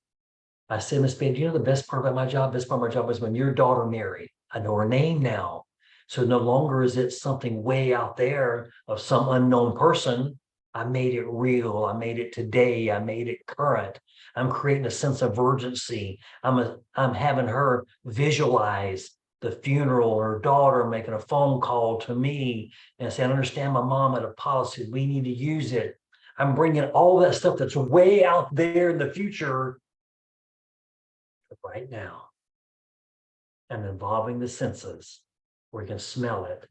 I said, Miss Betty, do you know the best part about my job? Best part of my job is when your daughter married. I know her name now. So no longer is it something way out there of some unknown person. I made it real. I made it today. I made it current. I'm creating a sense of urgency. I'm having her visualize the funeral, her daughter making a phone call to me and saying, I understand my mom had a policy. We need to use it. I'm bringing all that stuff that's way out there in the future right now. And involving the senses where you can smell it,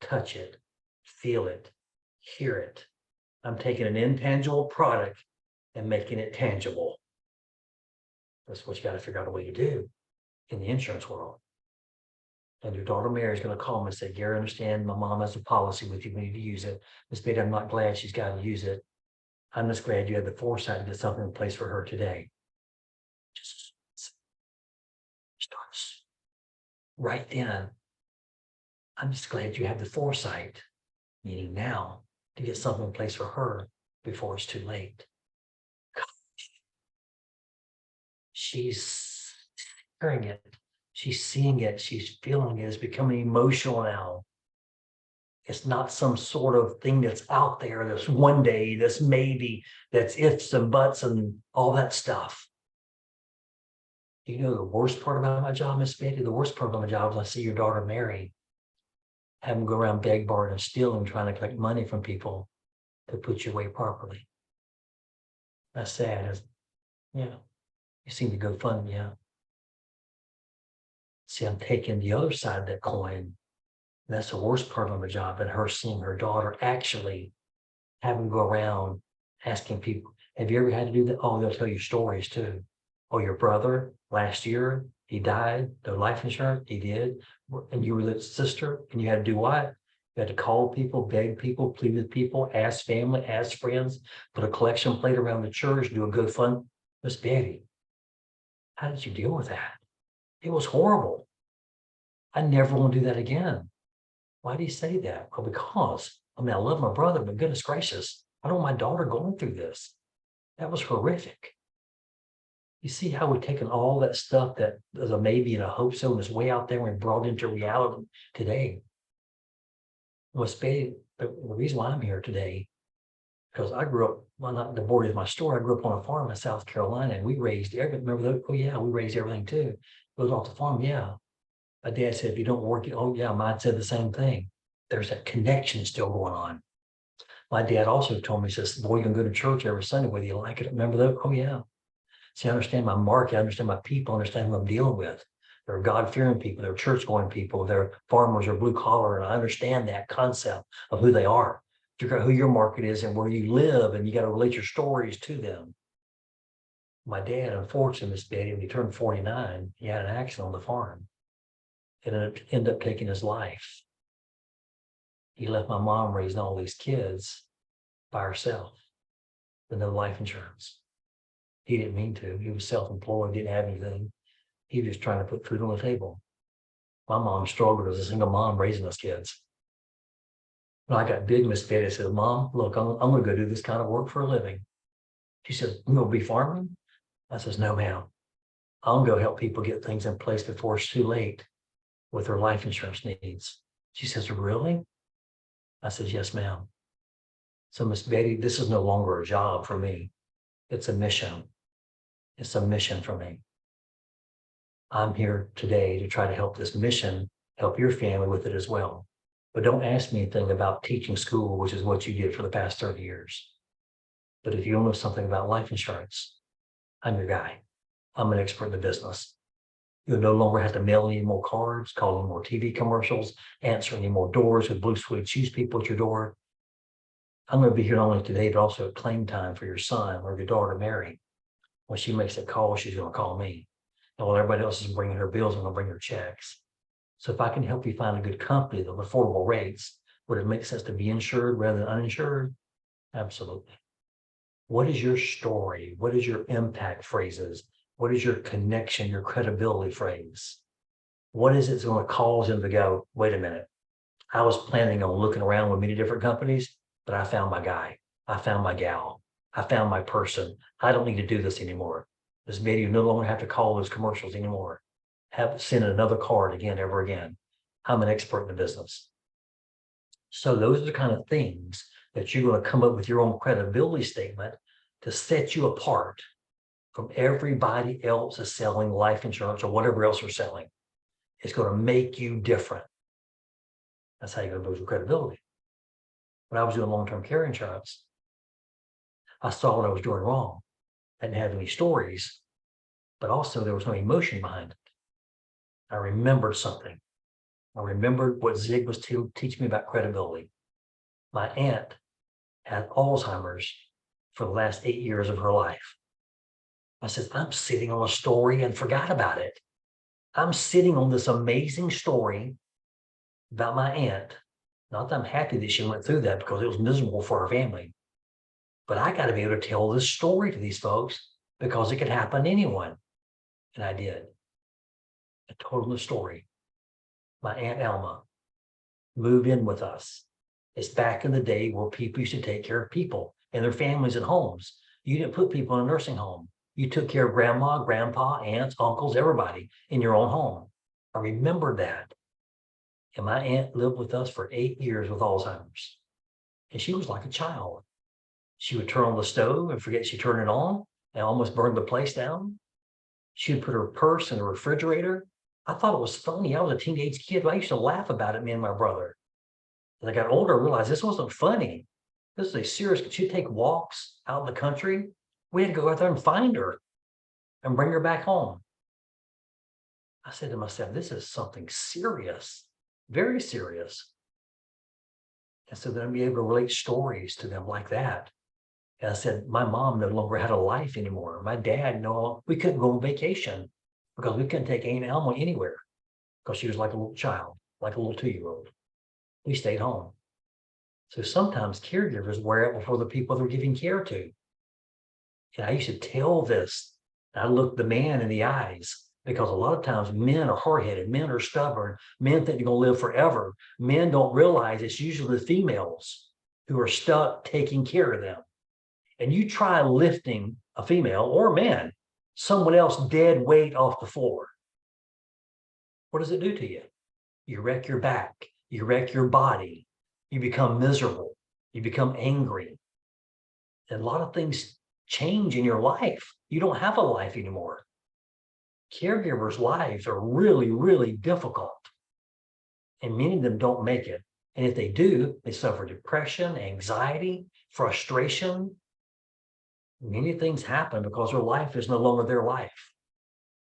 touch it, feel it, hear it. I'm taking an intangible product and making it tangible. That's what you got to figure out a way to do in the insurance world. And your daughter Mary is going to call me and say, Gary, I understand my mom has a policy with you. We need to use it. Miss Betty, I'm not glad she's got to use it. I'm just glad you had the foresight to get something in place for her today. Just starts right then. I'm just glad you had the foresight, meaning now, to get something in place for her before it's too late. She's hearing it. She's seeing it. She's feeling it. It's becoming emotional now. It's not some sort of thing that's out there, that's one day, that's maybe, that's ifs and buts and all that stuff. You know the worst part about my job, Miss Betty? The worst part about my job is I see your daughter Mary have them go around beg, borrow, and steal and trying to collect money from people to put you away properly. That's sad. Yeah. You seem to go fund, yeah. See, I'm taking the other side of that coin. That's the worst part of my job, and her seeing her daughter actually having to go around asking people, have you ever had to do that? Oh, they'll tell you stories too. Oh, your brother last year, he died, no life insurance, he did. And you were the sister, and you had to do what? You had to call people, beg people, plead with people, ask family, ask friends, put a collection plate around the church, do a GoFund. Miss Betty, how did you deal with that? It was horrible. I never want to do that again. Why do you say that? Well, because, I mean, I love my brother, but goodness gracious, I don't want my daughter going through this. That was horrific. You see how we've taken all that stuff that was a maybe and a hope so and is way out there and brought into reality today. Well, the reason why I'm here today, because I grew up, well, not the border of my story, I grew up on a farm in South Carolina and we raised everything. Remember that? Oh yeah, we raised everything too. Goes off the farm, yeah. My dad said, if you don't work it, oh yeah, mine said the same thing. There's that connection still going on. My dad also told me, he says, boy, you can go to church every Sunday whether you like it. Remember that? Oh yeah. See, I understand my market, I understand my people, I understand who I'm dealing with. They're God-fearing people, they're church-going people, they're farmers or blue collar, and I understand that concept of who they are. Figure out who your market is and where you live, and you got to relate your stories to them. My dad, unfortunately, Miss Betty, when he turned 49, he had an accident on the farm. And it ended up taking his life. He left my mom raising all these kids by herself with no life insurance. He didn't mean to. He was self-employed, didn't have anything. He was just trying to put food on the table. My mom struggled as a single mom raising us kids. When I got big, Miss Betty said, Mom, look, I'm going to go do this kind of work for a living. She said, you going to be farming? I says, no, ma'am. I'll go help people get things in place before it's too late with their life insurance needs. She says, really? I said, yes, ma'am. So Miss Betty, this is no longer a job for me. It's a mission. It's a mission for me. I'm here today to try to help this mission, help your family with it as well. But don't ask me anything about teaching school, which is what you did for the past 30 years. But if you know something about life insurance, I'm your guy. I'm an expert in the business. You'll no longer have to mail any more cards, call any more TV commercials, answer any more doors with blue suede shoes people at your door. I'm going to be here not only today, but also at claim time for your son or your daughter, Mary. When she makes a call, she's going to call me. And while everybody else is bringing her bills, I'm going to bring her checks. So if I can help you find a good company with affordable rates, would it make sense to be insured rather than uninsured? Absolutely. What is your story? What is your impact phrases? What is your connection, your credibility phrase? What is it that's going to cause them to go, wait a minute, I was planning on looking around with many different companies, but I found my guy. I found my gal. I found my person. I don't need to do this anymore. This video no longer have to call those commercials anymore. Have send another card again, ever again. I'm an expert in the business. So those are the kind of things that you're going to come up with your own credibility statement to set you apart from everybody else is selling life insurance or whatever else they're selling. It's going to make you different. That's how you're going to build your credibility. When I was doing long-term care insurance, I saw what I was doing wrong. I didn't have any stories, but also there was no emotion behind it. I remembered something. I remembered what Zig was teaching me about credibility. My aunt had Alzheimer's for the last 8 years of her life. I said, I'm sitting on a story and forgot about it. I'm sitting on this amazing story about my aunt. Not that I'm happy that she went through that because it was miserable for her family. But I got to be able to tell this story to these folks because it could happen to anyone. And I did. I told them the story. My Aunt Alma moved in with us. It's back in the day where people used to take care of people and their families and homes. You didn't put people in a nursing home. You took care of grandma, grandpa, aunts, uncles, everybody in your own home. I remember that. And my aunt lived with us for 8 years with Alzheimer's. And she was like a child. She would turn on the stove and forget she turned it on and almost burned the place down. She would put her purse in the refrigerator. I thought it was funny. I was a teenage kid. I used to laugh about it, me and my brother. As I got older, I realized this wasn't funny. This is a serious, she'd take walks out in the country. We had to go out there and find her and bring her back home. I said to myself, this is something serious, very serious. And so then I'd be able to relate stories to them like that. And I said, my mom no longer had a life anymore. My dad, no, we couldn't go on vacation because we couldn't take Aunt Alma anywhere because she was like a little child, like a little 2-year-old. We stayed home. So sometimes caregivers wear out before the people they're giving care to. And I used to tell this. I looked the man in the eyes because a lot of times men are hard-headed, men are stubborn, men think they're going to live forever. Men don't realize it's usually the females who are stuck taking care of them. And you try lifting a female or a man, someone else dead weight off the floor. What does it do to you? You wreck your back, you wreck your body, you become miserable, you become angry. And a lot of things change in your life. You don't have a life anymore. Caregivers' lives are really, really difficult. And many of them don't make it. And if they do, they suffer depression, anxiety, frustration. Many things happen because their life is no longer their life.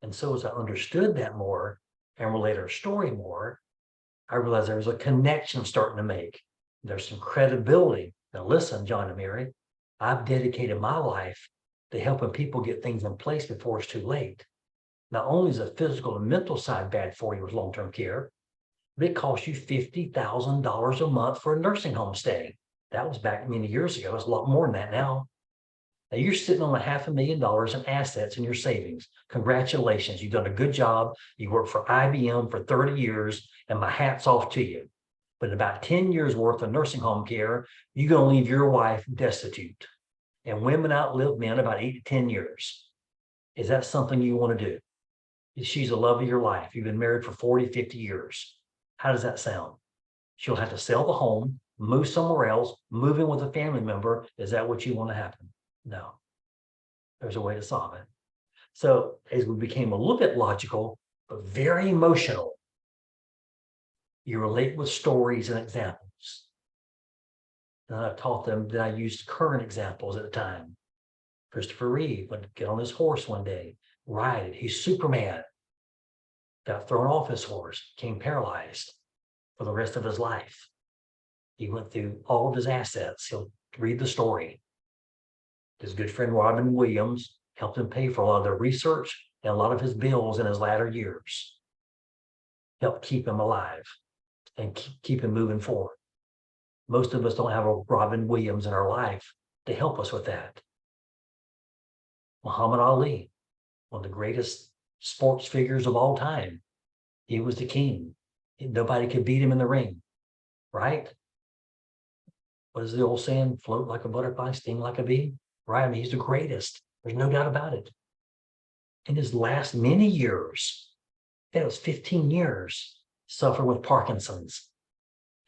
And so as I understood that more and relate our story more, I realized there was a connection starting to make. There's some credibility. Now listen, John and Mary, I've dedicated my life to helping people get things in place before it's too late. Not only is the physical and mental side bad for you with long-term care, but it costs you $50,000 a month for a nursing home stay. That was back many years ago. It's a lot more than that now. Now you're sitting on $500,000 in assets in your savings. Congratulations, you've done a good job. You worked for IBM for 30 years, and my hat's off to you. But in about 10 years worth of nursing home care, you're going to leave your wife destitute. And women outlive men about 8 to 10 years. Is that something you want to do? She's the love of your life. You've been married for 40, 50 years. How does that sound? She'll have to sell the home, move somewhere else, move in with a family member. Is that what you want to happen? No. There's a way to solve it. So as we became a little bit logical, but very emotional, you relate with stories and examples. And I taught them that I used current examples at the time. Christopher Reeve would get on his horse one day, ride it. He's Superman. Got thrown off his horse, became paralyzed for the rest of his life. He went through all of his assets. He'll read the story. His good friend Robin Williams helped him pay for a lot of the research and a lot of his bills in his latter years. Helped keep him alive and keep him moving forward. Most of us don't have a Robin Williams in our life to help us with that. Muhammad Ali, one of the greatest sports figures of all time. He was the king. Nobody could beat him in the ring, right? What is the old saying? Float like a butterfly, sting like a bee, right? I mean, he's the greatest. There's no doubt about it. In his last many years, that was 15 years, suffered with Parkinson's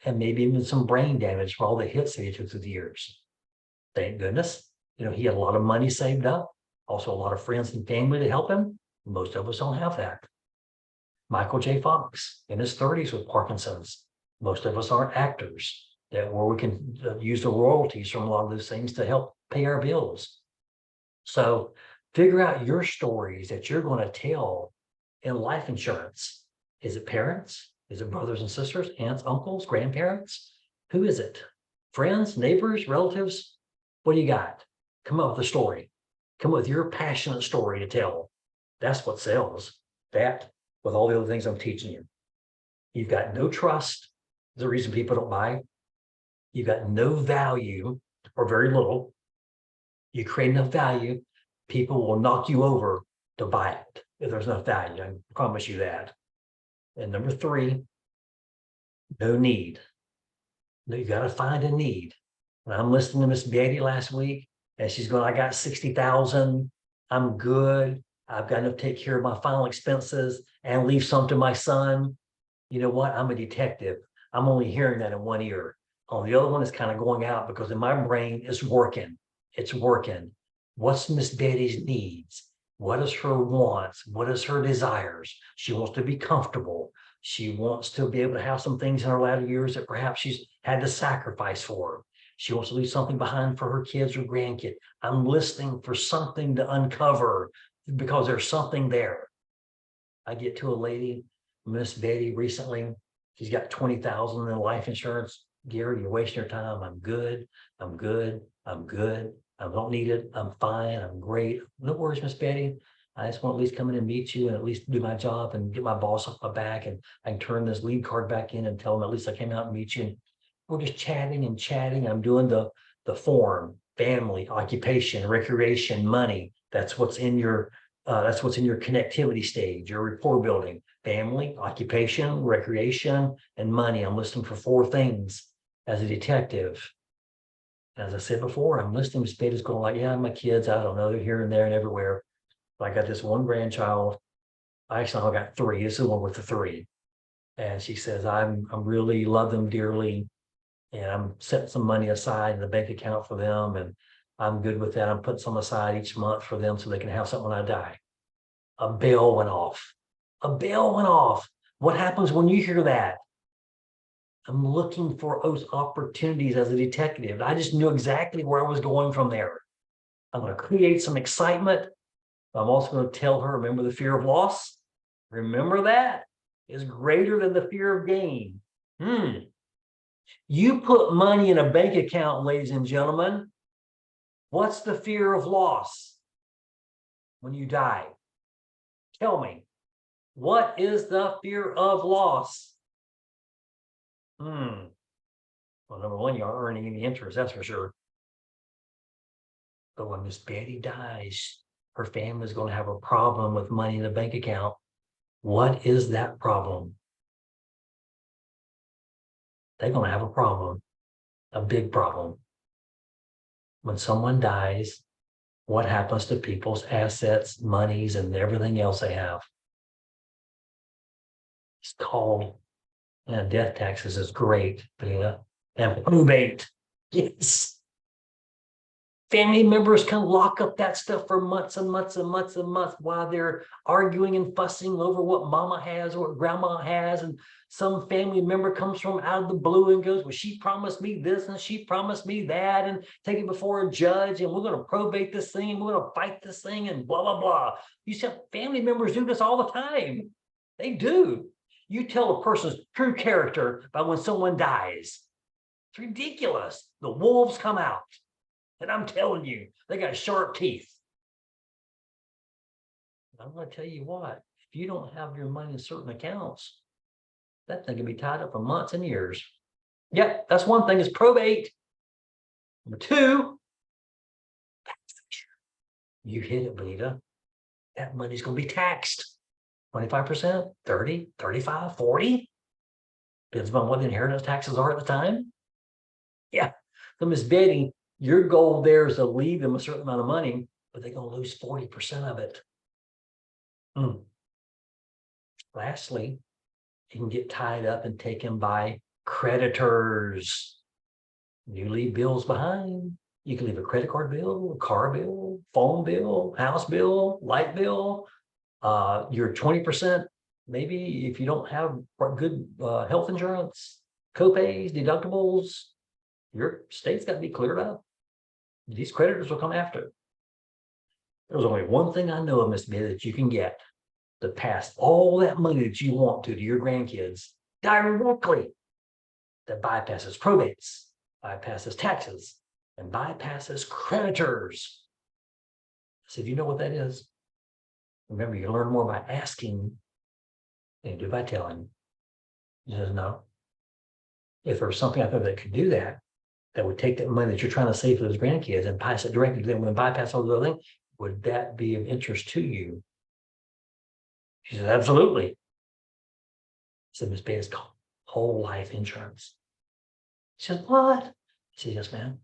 and maybe even some brain damage for all the hits that he took through the years. Thank goodness. He had a lot of money saved up, also a lot of friends and family to help him. Most of us don't have that. Michael J. Fox in his 30s with Parkinson's. Most of us aren't actors where we can use the royalties from a lot of those things to help pay our bills. So figure out your stories that you're going to tell in life insurance. Is it parents? Is it brothers and sisters, aunts, uncles, grandparents? Who is it? Friends, neighbors, relatives? What do you got? Come up with a story. Come up with your passionate story to tell. That's what sells. That, with all the other things I'm teaching you. You've got no trust. The reason people don't buy. You've got no value or very little. You create enough value, people will knock you over to buy it if there's enough value. I promise you that. And number 3, no need. You got to find a need. And I'm listening to Miss Betty last week, and she's going, I got 60,000. I'm good. I've got enough to take care of my final expenses and leave some to my son. You know what? I'm a detective. I'm only hearing that in one ear. On the other one, it's kind of going out because in my brain, it's working. It's working. What's Miss Betty's needs? What is her wants? What is her desires? She wants to be comfortable. She wants to be able to have some things in her latter years that perhaps she's had to sacrifice for. She wants to leave something behind for her kids or grandkids. I'm listening for something to uncover because there's something there. I get to a lady, Miss Betty, recently. She's got 20,000 in life insurance. Gary, you're wasting your time. I'm good. I'm good. I'm good. I don't need it. I'm fine. I'm great. No worries, Miss Betty. I just want to at least come in and meet you and at least do my job and get my boss off my back. And I can turn this lead card back in and tell them at least I came out and meet you. And we're just chatting and chatting. I'm doing the form, family, occupation, recreation, money. That's what's in your connectivity stage, your rapport building. Family, occupation, recreation, and money. I'm listening for 4 things as a detective. As I said before, I'm listening to Spade is going like, yeah, my kids, I don't know, they're here and there and everywhere. But I got this one grandchild. Actually, I got 3. This is the one with the 3. And she says, I'm really love them dearly. And I'm setting some money aside in the bank account for them. And I'm good with that. I'm putting some aside each month for them so they can have something when I die. A bell went off. A bell went off. What happens when you hear that? I'm looking for those opportunities as a detective. I just knew exactly where I was going from there. I'm going to create some excitement. I'm also going to tell her, remember the fear of loss? Remember that is greater than the fear of gain. You put money in a bank account, ladies and gentlemen. What's the fear of loss when you die? Tell me, what is the fear of loss? Well, number one, you aren't earning any interest, that's for sure. But when Miss Betty dies, her family is going to have a problem with money in the bank account. What is that problem? They're going to have a problem, a big problem. When someone dies, what happens to people's assets, monies, and everything else they have? It's called, and death taxes is great, Beta. And probate. Yes. Family members can lock up that stuff for months and months and months and months while they're arguing and fussing over what mama has or what grandma has. And some family member comes from out of the blue and goes, well, she promised me this and she promised me that, and take it before a judge, and we're going to probate this thing and we're going to fight this thing and blah, blah, blah. You see, family members do this all the time. They do. You tell a person's true character by when someone dies. It's ridiculous. The wolves come out. And I'm telling you, they got sharp teeth. I'm going to tell you what, if you don't have your money in certain accounts, that thing can be tied up for months and years. Yep, that's one thing, is probate. Number two, you hit it, Benita. That money's going to be taxed. 25%, 30, 35, 40. Depends on what the inheritance taxes are at the time. Yeah, so Miss Betty, your goal there is to leave them a certain amount of money, but they're going to lose 40% of it. Lastly, you can get tied up and taken by creditors. You leave bills behind. You can leave a credit card bill, a car bill, phone bill, house bill, light bill. Your 20%, maybe if you don't have good health insurance, copays, deductibles, your state's got to be cleared up. These creditors will come after. There's only one thing I know of, Miss Betty, that you can get to pass all that money that you want to your grandkids directly, that bypasses probates, bypasses taxes, and bypasses creditors. So if you know what that is, remember, you learn more by asking than you do by telling. He says, no. If there's something out there that could do that, that would take that money that you're trying to save for those grandkids and pass it directly to them and bypass all the other things, would that be of interest to you? She said, absolutely. I said, Miss Bay, it's called whole life insurance. She said, what? I said, yes, ma'am.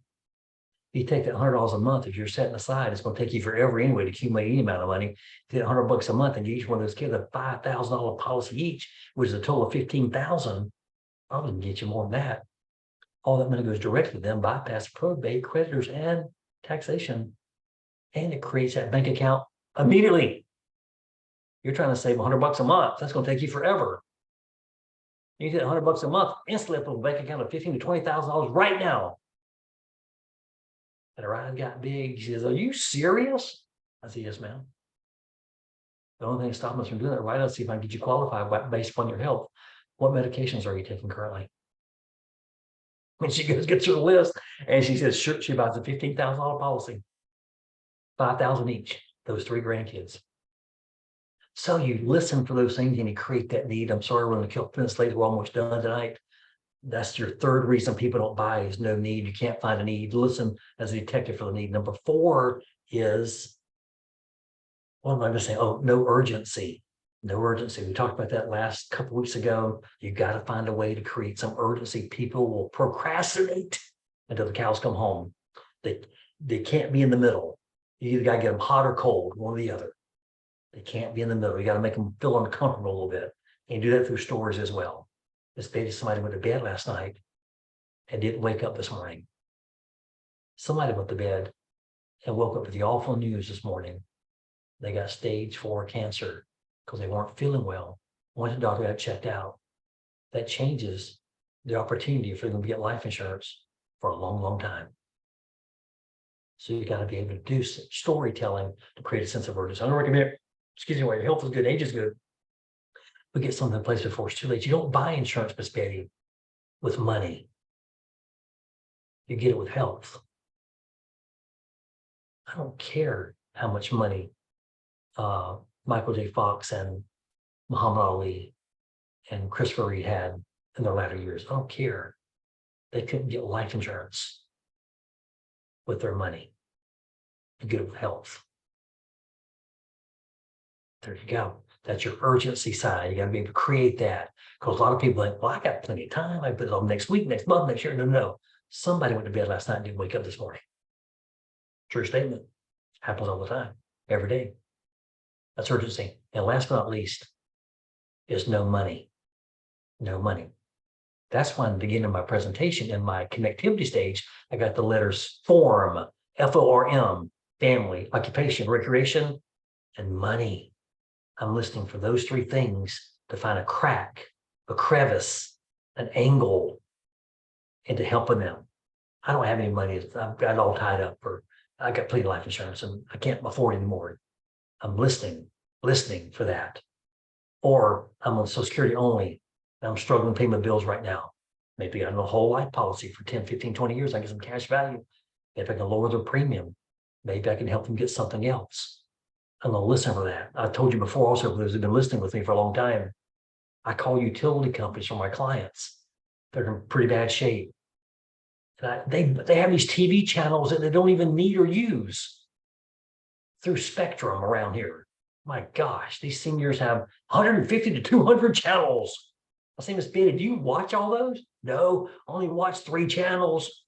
If you take that $100 a month that you're setting aside, it's going to take you forever anyway to accumulate any amount of money. If you get $100 a month and each one of those kids a $5,000 policy each, which is a total of $15,000, I wouldn't get you more than that. All that money goes directly to them, bypass probate, creditors, and taxation. And it creates that bank account immediately. You're trying to save $100 a month. That's going to take you forever. You get $100 a month, instantly up a bank account of $15,000 to $20,000 right now. And her eyes got big. She says, are you serious? I said, yes, ma'am. The only thing stopping us from doing that right now is see if I can get you qualified based upon your health. What medications are you taking currently? When she goes, gets her list, and she says, sure, she buys a $15,000 policy, $5,000 each, those 3 grandkids. So you listen for those things and you create that need. I'm sorry, we're going to kill 10 minutes later. We're almost done tonight. That's your third reason people don't buy is no need. You can't find a need. Listen as a detective for the need. Number 4 is, what am I going to say? Oh, no urgency. No urgency. We talked about that last couple of weeks ago. You got to find a way to create some urgency. People will procrastinate until the cows come home. They can't be in the middle. You either got to get them hot or cold, one or the other. They can't be in the middle. You got to make them feel uncomfortable a little bit. And you do that through stories as well. This baby, somebody went to bed last night and didn't wake up this morning. Somebody went to bed and woke up with the awful news this morning. They got stage 4 cancer because they weren't feeling well. Went to the doctor, got checked out. That changes the opportunity for them to get life insurance for a long, long time. So you got to be able to do storytelling to create a sense of urgency. I'm going to recommend, excuse me, while your health is good, age is good, but get something in place before it's too late. You don't buy insurance, Miss Betty, with money. You get it with health. I don't care how much money Michael J. Fox and Muhammad Ali and Christopher Reeve had in their latter years. I don't care. They couldn't get life insurance with their money. You get it with health. There you go. That's your urgency side. You got to be able to create that. Because a lot of people are like, well, I got plenty of time. I put it on next week, next month, next year. No. Somebody went to bed last night and didn't wake up this morning. True statement. Happens all the time, every day. That's urgency. And last but not least is no money. no money. That's why in the beginning of my presentation, in my connectivity stage, I got the letters FORM, FORM, family, occupation, recreation, and money. I'm listening for those three things to find a crack, a crevice, an angle into helping them. I don't have any money. I've got it all tied up, or I got plenty of life insurance and I can't afford anymore. I'm listening for that. Or I'm on Social Security only. And I'm struggling to pay my bills right now. Maybe I'm a whole life policy for 10, 15, 20 years. I get some cash value. If I can lower their premium, maybe I can help them get something else. I'm going to listen for that. I told you before also, for those who've been listening with me for a long time, I call utility companies for my clients. They're in pretty bad shape. And they have these TV channels that they don't even need or use through Spectrum around here. My gosh, these seniors have 150 to 200 channels. I say, Miss Betty, do you watch all those? No, only watch 3 channels.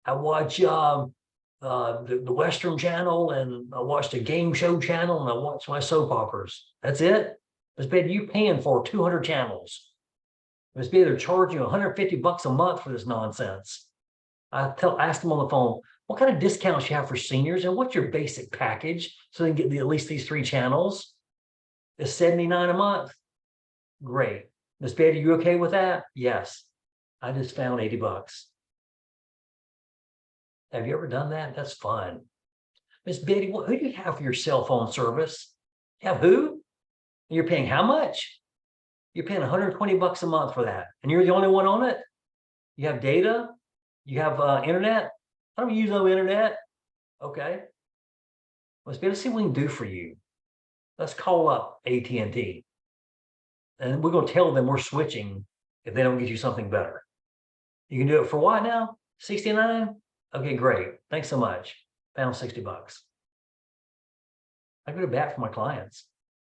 I watch the Western channel, and I watch the game show channel, and I watch my soap operas. That's it. Miss Betty, you paying for 200 channels. Miss Betty, they're charging you 150 bucks a month for this nonsense. Ask them on the phone, what kind of discounts you have for seniors, and what's your basic package so they can get at least these 3 channels? It's $79 a month. Great. Miss Betty, you okay with that? Yes. I just found 80 bucks. Have you ever done that? That's fun. Miss Betty, who do you have for your cell phone service? You have who? You're paying how much? You're paying 120 bucks a month for that. And you're the only one on it? You have data? You have internet? I don't use no internet. Okay. Let's see what we can do for you. Let's call up AT&T. And we're going to tell them we're switching if they don't get you something better. You can do it for what now? 69? Okay, great. Thanks so much. Found 60 bucks. I go to bat for my clients.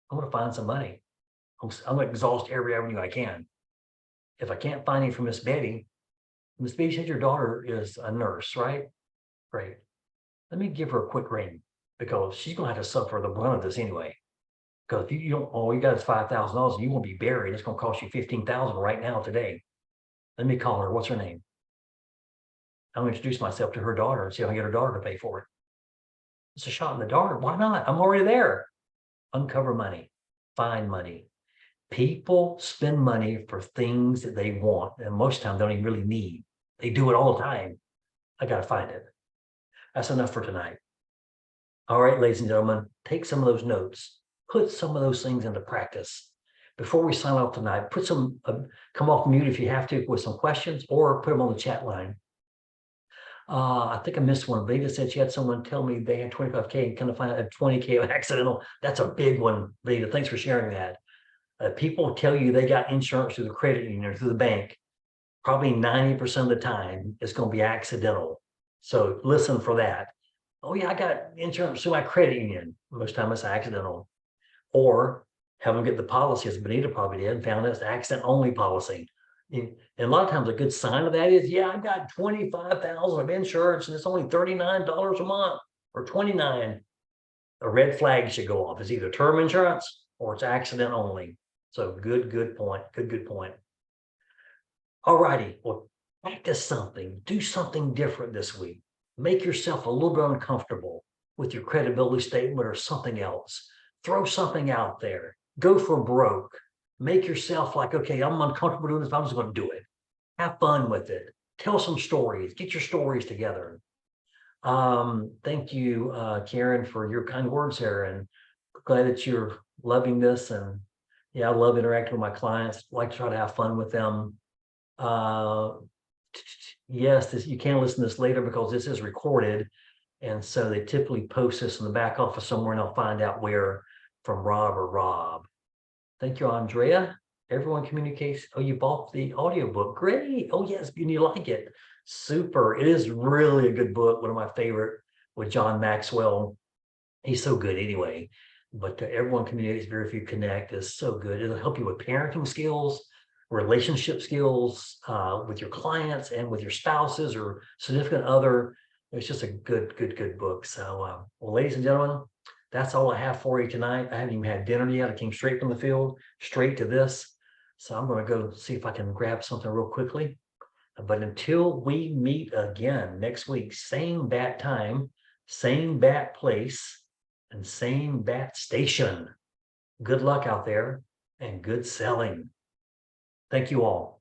I'm going to find some money. I'm going to exhaust every avenue I can. If I can't find any for Miss Betty said your daughter is a nurse, right? Great. Let me give her a quick ring, because she's going to have to suffer the brunt of this anyway. Because if you don't, all you got is $5,000 and you won't be buried, it's going to cost you $15,000 right now today. Let me call her. What's her name? I'm going to introduce myself to her daughter and see if I can get her daughter to pay for it. It's a shot in the dark. Why not? I'm already there. Uncover money. Find money. People spend money for things that they want, and most of the time they don't even really need. They do it all the time. I got to find it. That's enough for tonight. All right, ladies and gentlemen, take some of those notes. Put some of those things into practice. Before we sign off tonight, put some, come off mute if you have to with some questions, or put them on the chat line. I think I missed one. Veda said she had someone tell me they had 25K and kind of find out 20K accidental. That's a big one, Veda. Thanks for sharing that. People tell you they got insurance through the credit union or through the bank. Probably 90% of the time, it's going to be accidental. So listen for that. Oh yeah, I got insurance through my credit union. Most of the time it's accidental. Or have them get the policy, as Benita probably did, and found it's accident only policy. And a lot of times a good sign of that is, yeah, I got 25,000 of insurance and it's only $39 a month or 29. A red flag should go off. It's either term insurance or it's accident only. So good point. Good point. All righty. Well, practice something. Do something different this week. Make yourself a little bit uncomfortable with your credibility statement or something else. Throw something out there. Go for broke. Make yourself like, okay, I'm uncomfortable doing this, but I'm just going to do it. Have fun with it. Tell some stories. Get your stories together. Thank you, Karen, for your kind words here, and glad that you're loving this. And yeah, I love interacting with my clients. I like to try to have fun with them. Yes, you can listen to this later because this is recorded. And so they typically post this in the back office somewhere, and I'll find out where from Rob. Thank you, Andrea. Everyone communicates. Oh, you bought the audiobook. Great. Oh, yes, you like it. Super. It is really a good book. One of my favorite with John Maxwell. He's so good anyway. But everyone communicates, very few connect is so good. It'll help you with parenting skills, relationship skills with your clients and with your spouses or significant other. It's just a good book. So, well, ladies and gentlemen, that's all I have for you tonight. I haven't even had dinner yet. I came straight from the field, straight to this. So I'm going to go see if I can grab something real quickly. But until we meet again next week, same bat time, same bat place, and same bat station. Good luck out there and good selling. Thank you all.